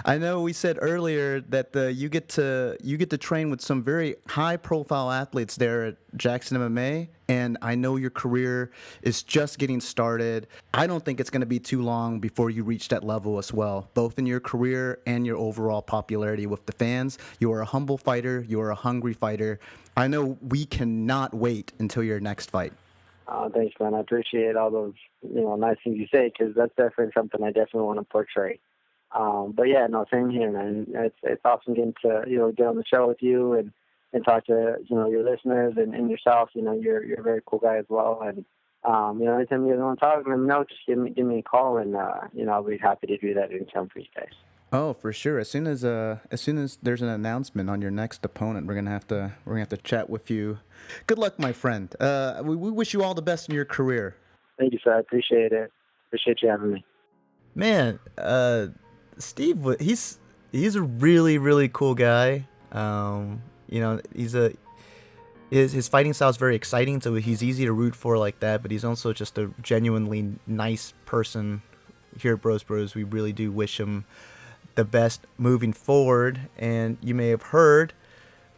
I know we said earlier that you get to train with some very high profile athletes there at Jackson MMA, and I know your career is just getting started. I don't think it's going to be too long before you reach that level as well, both in your career and your overall popularity with the fans. You are a humble fighter. You are a hungry fighter. I know we cannot wait until your next fight. Thanks, man. I appreciate all those nice things you say, because that's definitely something I definitely want to portray. But yeah, no, same here, man. It's awesome getting to get on the show with you and talk to your listeners and yourself. You're a very cool guy as well. And anytime you guys want to talk, let me know. Just give me a call, and I'll be happy to do that anytime for you guys. Oh, for sure. As soon as there's an announcement on your next opponent, we're gonna have to chat with you. Good luck, my friend. We wish you all the best in your career. Thank you, sir. I appreciate it. Appreciate you having me. Man, Steve, he's a really really cool guy. His fighting style is very exciting, so he's easy to root for like that. But he's also just a genuinely nice person. Here at Bros Bros, we really do wish him the best moving forward. And you may have heard,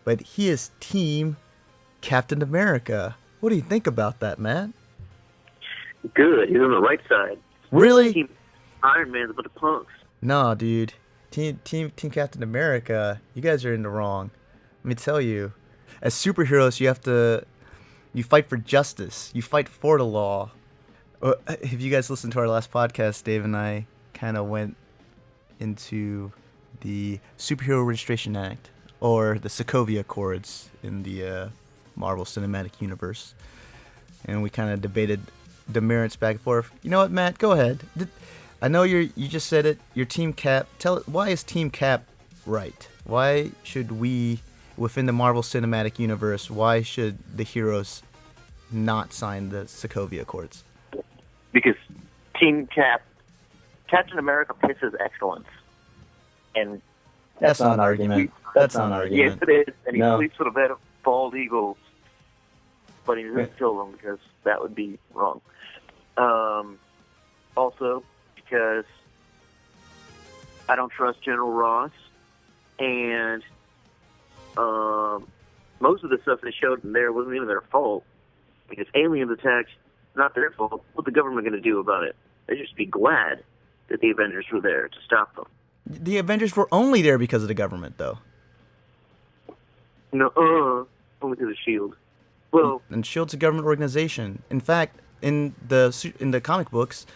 but he is Team Captain America. What do you think about that, Matt? Good. He's on the right side. Really? Team Iron Man's a bunch of punks. Nah, dude. Team Captain America, you guys are in the wrong. Let me tell you. As superheroes, you fight for justice. You fight for the law. If you guys listened to our last podcast, Dave and I kind of went into the Superhero Registration Act, or the Sokovia Accords in the Marvel Cinematic Universe. And we kind of debated the merits back and forth. You know what, Matt? Go ahead. I know you just said it. Your Team Cap. Tell it. Why is Team Cap right? Why should we, within the Marvel Cinematic Universe, why should the heroes not sign the Sokovia Accords? Because Captain America pisses excellence. And That's not an argument. That's not an argument. yes, it is. And he No. sleeps with a bed of bald eagles. But he doesn't kill them because that would be wrong. Also, because I don't trust General Ross. And most of the stuff they showed in there wasn't even their fault. Because aliens attacked, not their fault. What's the government going to do about it? They'd just be glad that the Avengers were there to stop them. The Avengers were only there because of the government, though. No, only to the Shield. Well, And SHIELD's a government organization. In fact, in the comic books,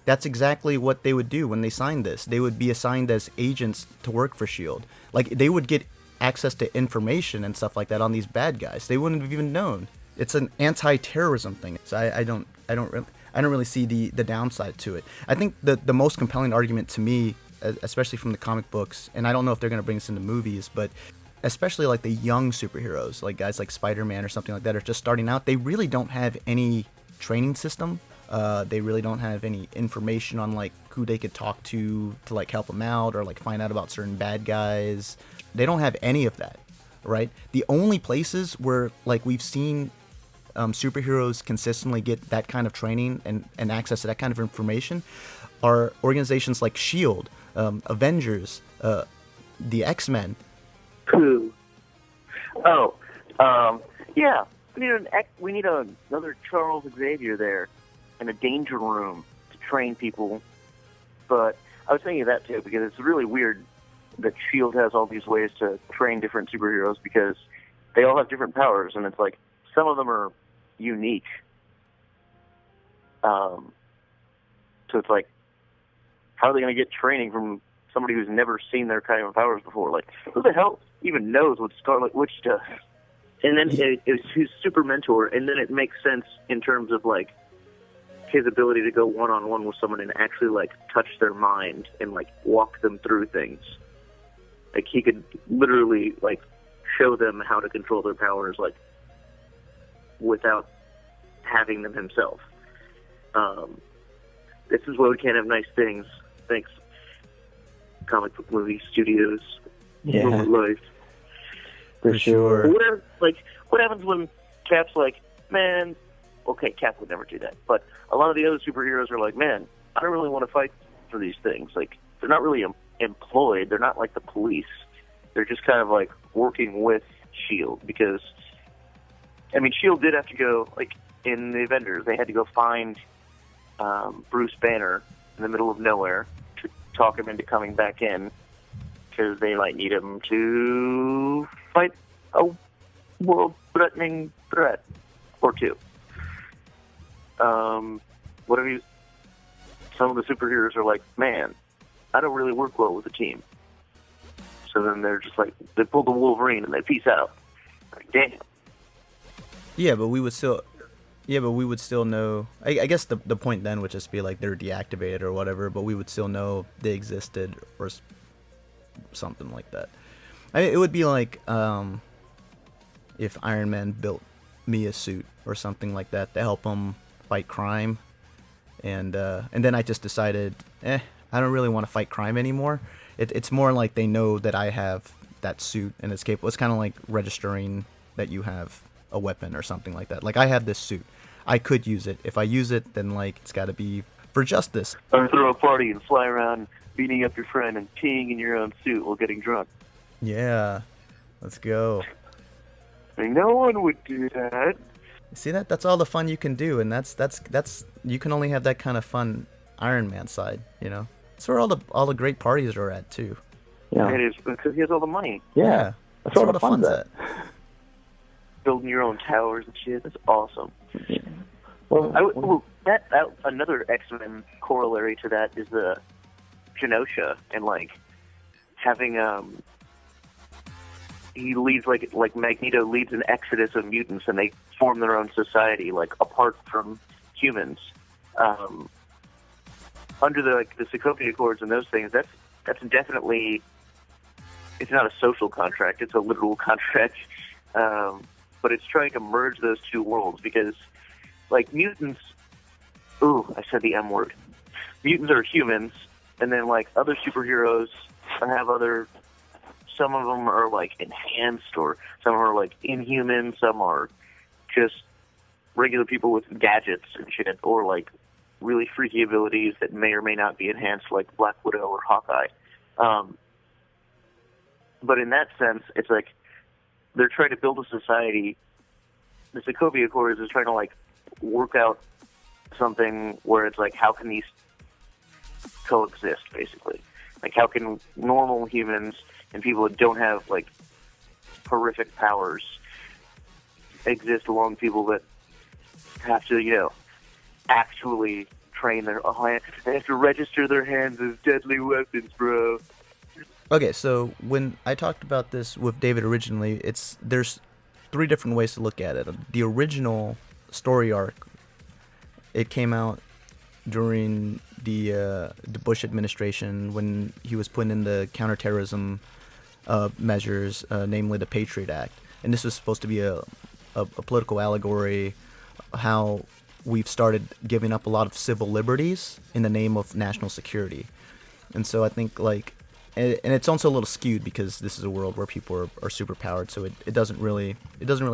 that's exactly what they would do when they signed this. They would be assigned as agents to work for SHIELD. Like, they would get access to information and stuff like that on these bad guys. They wouldn't have even known. It's an anti-terrorism thing. So I don't really see the downside to it. I think the most compelling argument to me, especially from the comic books, and I don't know if they're going to bring this into movies, but especially like the young superheroes, like guys like Spider-Man or something like that, are just starting out. They really don't have any training system. They really don't have any information on like who they could talk to like help them out or like find out about certain bad guys. They don't have any of that, right? The only places where like we've seen superheroes consistently get that kind of training and access to that kind of information are organizations like SHIELD, Avengers, the X-Men. who? Oh, yeah. We need another Charles Xavier there in a danger room to train people. But I was thinking of that too because it's really weird that SHIELD has all these ways to train different superheroes because they all have different powers, and it's like some of them are unique. So it's like, how are they going to get training from somebody who's never seen their kind of powers before? Like, who the hell even knows what Scarlet Witch does? And then it was his super mentor, and then it makes sense in terms of like his ability to go one-on-one with someone and actually like touch their mind and like walk them through things. Like he could literally like show them how to control their powers like without having them himself. This is why we can't have nice things. Thanks, comic book movie studios. Yeah. Life. For sure. What happens when Cap's like, man, okay, Cap would never do that, but a lot of the other superheroes are like, man, I don't really want to fight for these things. Like, they're not really employed. They're not like the police. They're just kind of like working with SHIELD because, I mean, SHIELD did have to go, like, in the Avengers, they had to go find Bruce Banner in the middle of nowhere to talk him into coming back in because they might need him to fight a world-threatening threat or two. Some of the superheroes are like, man, I don't really work well with the team. So then they're just like, they pull the Wolverine and they peace out. Like, damn. Yeah, but we would still know. I guess the point then would just be like they're deactivated or whatever. But we would still know they existed, or something like that. I mean, it would be like if Iron Man built me a suit or something like that to help him fight crime, and then I just decided, I don't really want to fight crime anymore. It's more like they know that I have that suit and it's capable. It's kind of like registering that you have a weapon or something like that. Like, I have this suit, I could use it. If I use it, then like it's got to be for justice. Or throw a party and fly around beating up your friend and peeing in your own suit while getting drunk. Yeah, let's go. I mean, no one would do that. See, that's all the fun you can do, and that's you can only have that kind of fun Iron Man side, you know. That's where all the great parties are at too. Yeah. It is because he has all the money. Yeah. That's where all the fun's at. Building your own towers and shit. That's awesome. Yeah. Well, that another X-Men corollary to that is the Genosha and like having he leads like Magneto leads an exodus of mutants and they form their own society like apart from humans. Under the Sokovia Accords and those things, that's definitely, it's not a social contract, it's a literal contract. But it's trying to merge those two worlds because, like, mutants, I said the M word. Mutants are humans, and then, like, other superheroes have some of them are, like, enhanced, or some are, like, inhuman, some are just regular people with gadgets and shit, or, like, really freaky abilities that may or may not be enhanced, like Black Widow or Hawkeye. But in that sense, it's like, they're trying to build a society. The Sokovia Accords is trying to like work out something where it's like, how can these coexist, basically? Like, how can normal humans and people that don't have like horrific powers exist along people that have to, actually train their hands? They have to register their hands as deadly weapons, bro. Okay, so when I talked about this with David originally, there's 3 different ways to look at it. The original story arc, it came out during the Bush administration when he was putting in the counterterrorism measures, namely the Patriot Act, and this was supposed to be a political allegory how we've started giving up a lot of civil liberties in the name of national security. And so I think and it's also a little skewed because this is a world where people are superpowered, so it doesn't really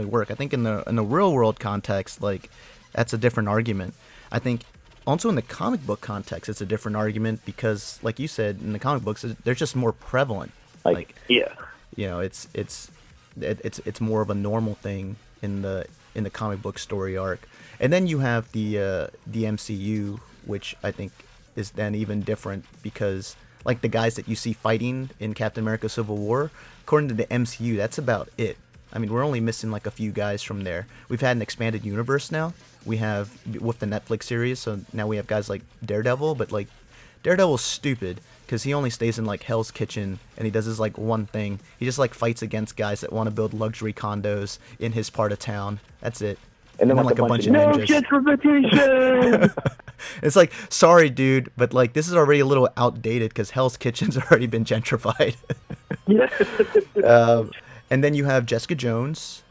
work. I think in the real world context, like, that's a different argument. I think also in the comic book context, it's a different argument because, like you said, in the comic books, they're just more prevalent. Yeah, it's more of a normal thing in the comic book story arc. And then you have the MCU, which I think is then even different because, like, the guys that you see fighting in Captain America Civil War, according to the MCU, that's about it. I mean, we're only missing like a few guys from there. We've had an expanded universe now. We have with the Netflix series, so now we have guys like Daredevil, but like Daredevil's stupid because he only stays in like Hell's Kitchen and he does his like one thing. He just like fights against guys that want to build luxury condos in his part of town. That's it. And then like a bunch of ninjas. No gentrification! It's like, sorry, dude, but like this is already a little outdated because Hell's Kitchen's already been gentrified. And then you have Jessica Jones.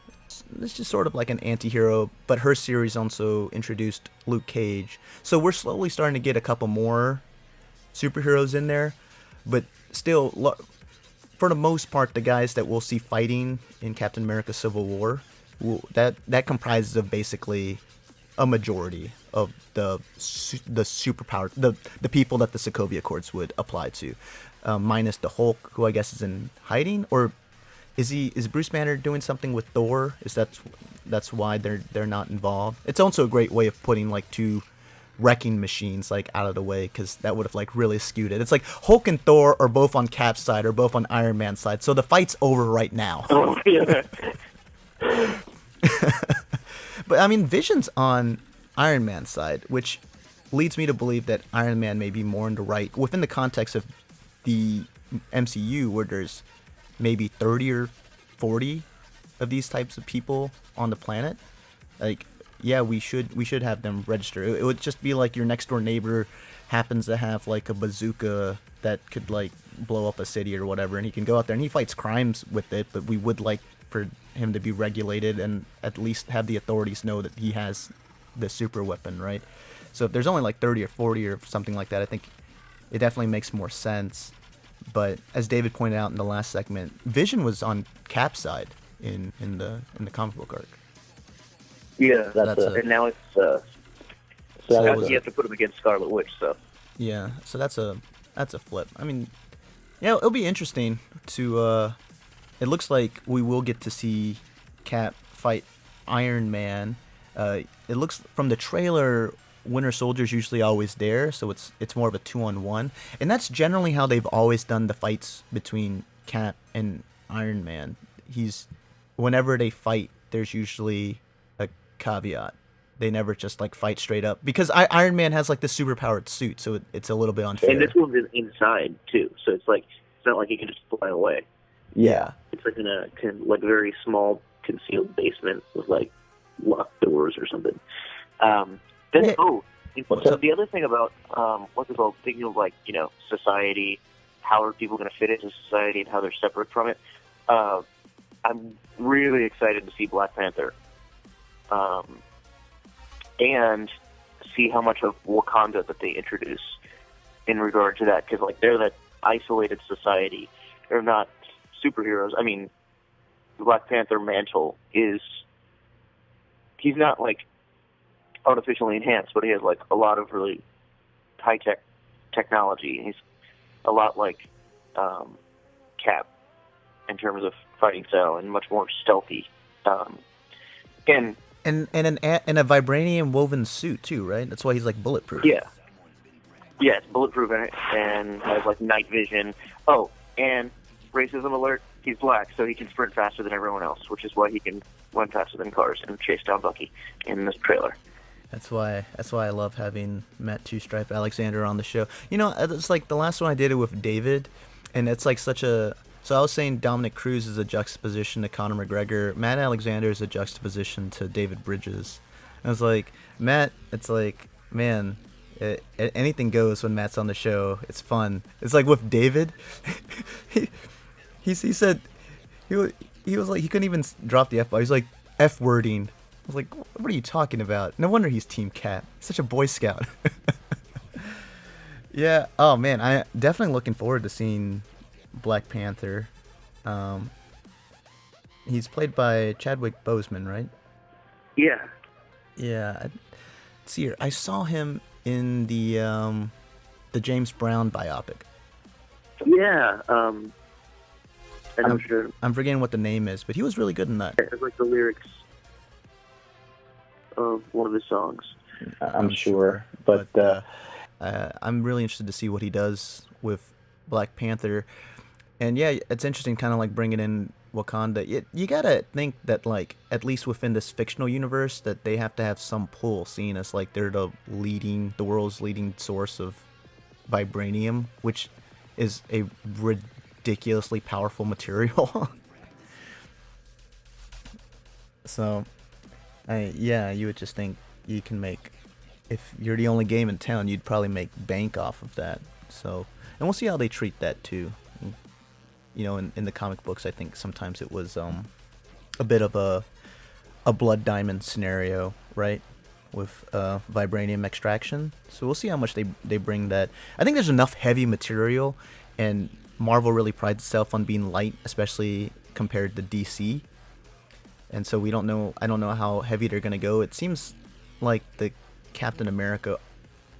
It's just sort of like an anti-hero, but her series also introduced Luke Cage. So we're slowly starting to get a couple more superheroes in there, but still, for the most part, the guys that we'll see fighting in Captain America Civil War, that comprises of basically a majority of the superpower, the people that the Sokovia Accords would apply to, minus the Hulk, who I guess is in hiding, or is Bruce Banner doing something with Thor? That's why they're not involved? It's also a great way of putting like 2 wrecking machines like out of the way, because that would have like really skewed it. It's like Hulk and Thor are both on Cap's side or both on Iron Man's side, so the fight's over right now. Oh, yeah. But I mean, Vision's on Iron Man's side, which leads me to believe that Iron Man may be more in the right within the context of the MCU, where there's maybe 30 or 40 of these types of people on the planet. Like, yeah, we should have them register. It would just be like your next door neighbor happens to have like a bazooka that could like blow up a city or whatever, and he can go out there and he fights crimes with it, but we would like for him to be regulated and at least have the authorities know that he has the super weapon, right? So if there's only like 30 or 40 or something like that, I think it definitely makes more sense. But as David pointed out in the last segment, Vision was on Cap's side in the comic book arc. Yeah, and now it's you have to put him against Scarlet Witch. So yeah, so that's a flip. I mean, yeah, it'll be interesting to. It looks like we will get to see Cap fight Iron Man. It looks from the trailer, Winter Soldier's usually always there, so it's more of a 2-on-1, and that's generally how they've always done the fights between Cap and Iron Man. Whenever they fight, there's usually a caveat. They never just like fight straight up because Iron Man has like the super powered suit, so it's a little bit unfair. And this one's inside too, so it's not like he can just fly away. Yeah, it's like in a very small concealed basement with like locked doors or something. So the other thing about what's it called? Thinking of like society, how are people going to fit into society and how they're separate from it. I'm really excited to see Black Panther, and see how much of Wakanda that they introduce in regard to that, because like they're that isolated society. They're not superheroes. I mean, the Black Panther mantle he's not like artificially enhanced, but he has like a lot of really high technology. He's a lot like Cap in terms of fighting style and much more stealthy. And a vibranium woven suit too, right? That's why he's like bulletproof. Yeah, it's bulletproof and has like night vision. Oh, and racism alert. He's black, so he can sprint faster than everyone else, which is why he can run faster than cars and chase down Bucky in this trailer. That's why I love having Matt Two Stripe Alexander on the show. It's like the last one I did it with David, and it's like such a. So I was saying Dominic Cruz is a juxtaposition to Conor McGregor. Matt Alexander is a juxtaposition to David Bridges. I was like, Matt, it's like, man, anything goes when Matt's on the show. It's fun. It's like with David, he said he was like he couldn't even drop the F-bomb. He's like F-wording. I was like, what are you talking about? No wonder he's Team Cat. He's such a Boy Scout. Yeah. Oh man, I definitely looking forward to seeing Black Panther. He's played by Chadwick Boseman, right? Yeah. Yeah. Let's see here. I saw him in the James Brown biopic. Yeah. I'm forgetting what the name is, but he was really good in that. It's like the lyrics of one of his songs. I'm sure. But I'm really interested to see what he does with Black Panther. And yeah, it's interesting kind of like bringing in Wakanda. You gotta think that like, at least within this fictional universe, that they have to have some pull, seeing as like they're the world's leading source of vibranium, which is a ridiculously powerful material. So, you would just think you can make, if you're the only game in town, you'd probably make bank off of that. So, and we'll see how they treat that too. In the comic books, I think sometimes it was a bit of a blood diamond scenario, right, with vibranium extraction. So we'll see how much they bring that. I think there's enough heavy material, and Marvel really prides itself on being light, especially compared to DC. And so I don't know how heavy they're gonna go. It seems like the Captain America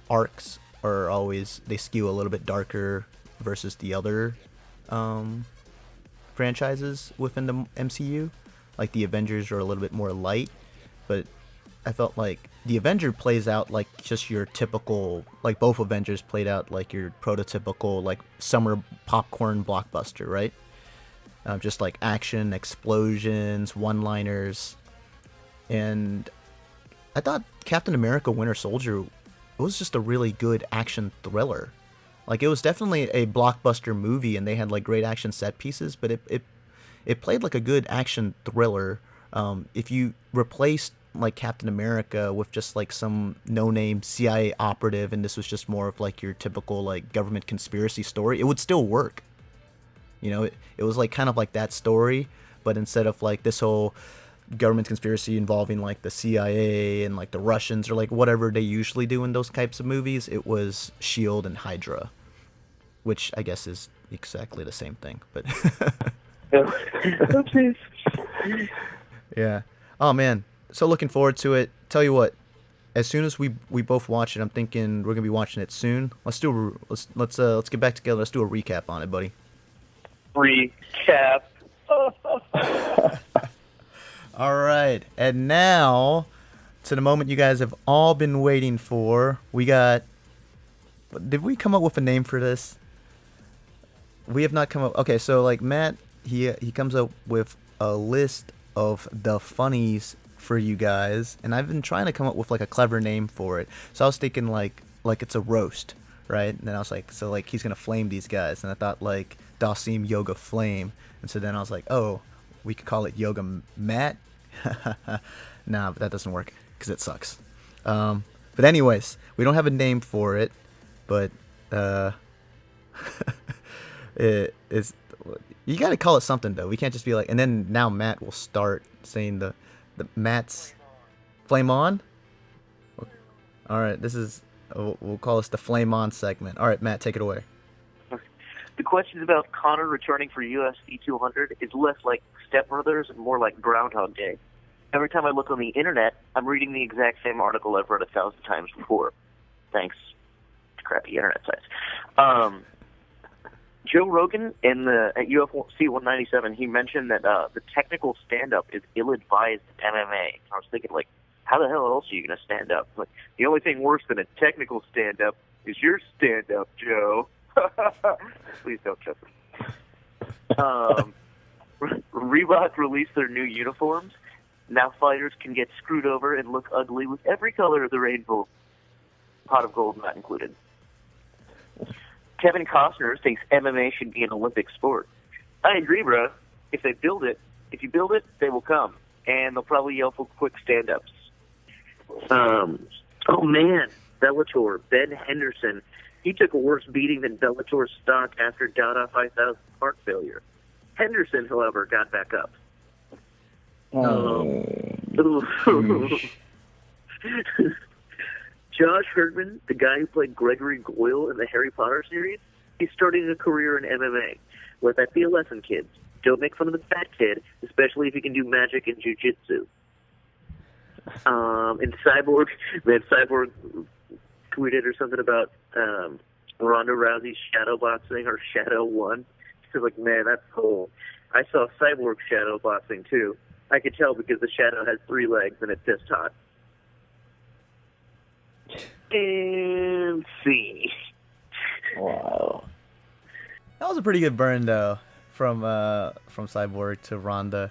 arcs are always, they skew a little bit darker versus the other franchises within the MCU. Like the Avengers are a little bit more light, but I felt like the Avenger plays out like just your typical, like both Avengers played out like your prototypical like summer popcorn blockbuster, right? Just like action, explosions, one-liners. And I thought Captain America Winter Soldier was just a really good action thriller. Like, it was definitely a blockbuster movie, and they had like great action set pieces, but it played like a good action thriller. If you replaced like Captain America with just like some no-name CIA operative, and this was just more of like your typical like government conspiracy story, it would still work. You know, it was like kind of like that story, but instead of like this whole government conspiracy involving like the CIA and like the Russians or like whatever they usually do in those types of movies, it was Shield and Hydra, which I guess is exactly the same thing. But yeah. Oh man, so looking forward to it. Tell you what, as soon as we both watch it, I'm thinking we're gonna be watching it soon. Let's get back together. Let's do a recap on it, buddy. Recap. All right, and now to the moment you guys have all been waiting for. Did we come up with a name for this? We have not come up. Okay, so like Matt, he comes up with a list of the funnies for you guys, and I've been trying to come up with like a clever name for it. So I was thinking like it's a roast, right? And then I was like, so like he's gonna flame these guys, and I thought like Dalsim Yoga Flame, and so then I was like, oh, we could call it Yoga Matt. Nah, but that doesn't work because it sucks. But anyways, we don't have a name for it, but it's you got to call it something though. We can't just be like, and then now Matt will start saying the Matt's Flame On. All right, this is we'll call this the Flame On segment. All right, Matt, take it away. The questions about Conor returning for UFC 200 is less like Step Brothers and more like Groundhog Day. Every time I look on the internet, I'm reading the exact same article I've read 1,000 times before. Thanks to crappy internet sites. Joe Rogan at UFC 197, he mentioned that the technical stand-up is ill-advised MMA. I was thinking, like, how the hell else are you going to stand up? Like, the only thing worse than a technical stand-up is your stand-up, Joe. Please don't judge me. Reebok released their new uniforms. Now fighters can get screwed over and look ugly with every color of the rainbow, pot of gold not included. Kevin Costner thinks MMA should be an Olympic sport. I agree, bro. If you build it, they will come, and they'll probably yell for quick stand-ups. Oh man, Bellator, Ben Henderson. He took a worse beating than Bellator's stock after Dada 5000 heart failure. Henderson, however, got back up. Josh Herdman, the guy who played Gregory Goyle in the Harry Potter series, he's starting a career in MMA. Let that be a lesson, kids. Don't make fun of the fat kid, especially if he can do magic and jujitsu. And Cyborg tweeted or something about Ronda Rousey's shadow boxing or Shadow 1. He's like, man, that's cool. I saw Cyborg shadow boxing too. I could tell because the shadow has 3 legs and it's pissed hot. And see. Wow. That was a pretty good burn though, from Cyborg to Ronda.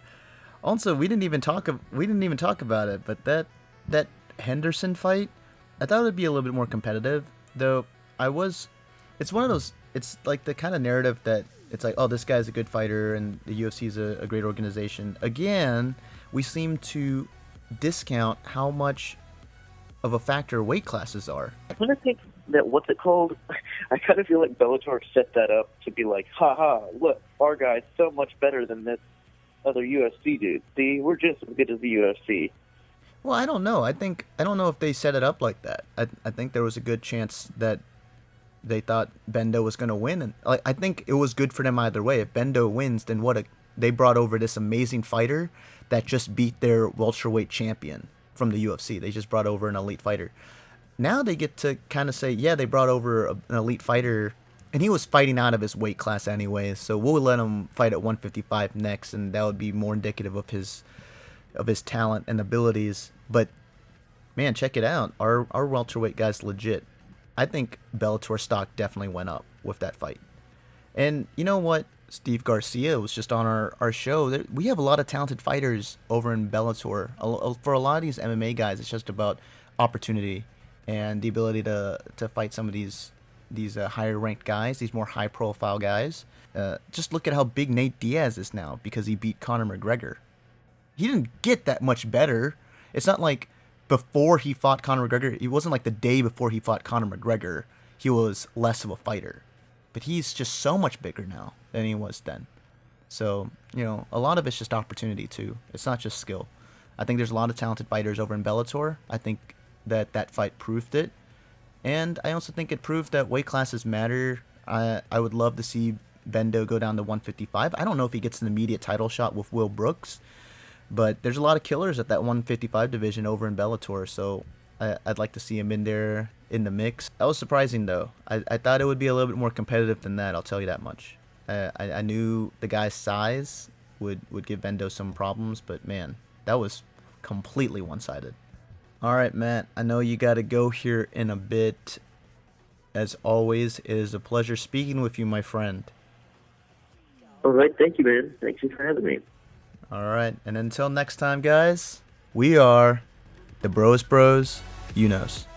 Also, we didn't even talk about it, but that Henderson fight, I thought it would be a little bit more competitive. Though it's one of those. It's like the kind of narrative that it's like, oh, this guy's a good fighter and the UFC is a great organization. Again, we seem to discount how much of a factor weight classes are. I kind of think that, what's it called? I kind of feel like Bellator set that up to be like, haha, look, our guy's so much better than this other UFC dude. See, we're just as good as the UFC. Well, I don't know. I don't know if they set it up like that. I think there was a good chance that they thought Bendo was going to win, and I think it was good for them either way. If Bendo wins, then they brought over this amazing fighter that just beat their welterweight champion from the UFC. They just brought over an elite fighter. Now they get to kind of say, yeah, they brought over an elite fighter, and he was fighting out of his weight class anyway, so we'll let him fight at 155 next, and that would be more indicative of his talent and abilities. But man, check it out. Our welterweight guy's legit. I think Bellator stock definitely went up with that fight. And you know what? Steve Garcia was just on our show. We have a lot of talented fighters over in Bellator. For a lot of these MMA guys, it's just about opportunity and the ability to fight some of these higher ranked guys, these more high profile guys. Just look at how big Nate Diaz is now because he beat Conor McGregor. He didn't get that much better. It's not like before he fought Conor McGregor, it wasn't like the day before he fought Conor McGregor, he was less of a fighter. but he's just so much bigger now than he was then. So, a lot of it's just opportunity too. It's not just skill. I think there's a lot of talented fighters over in Bellator. I think that fight proved it. And I also think it proved that weight classes matter. I would love to see Bendo go down to 155. I don't know if he gets an immediate title shot with Will Brooks, but there's a lot of killers at that 155 division over in Bellator, so I'd like to see him in there in the mix. That was surprising, though. I thought it would be a little bit more competitive than that, I'll tell you that much. I knew the guy's size would give Bendo some problems, but man, that was completely one-sided. All right, Matt, I know you got to go here in a bit. As always, it is a pleasure speaking with you, my friend. All right, thank you, man. Thanks for having me. All right, and until next time, guys, we are the Broest Bros, you knows.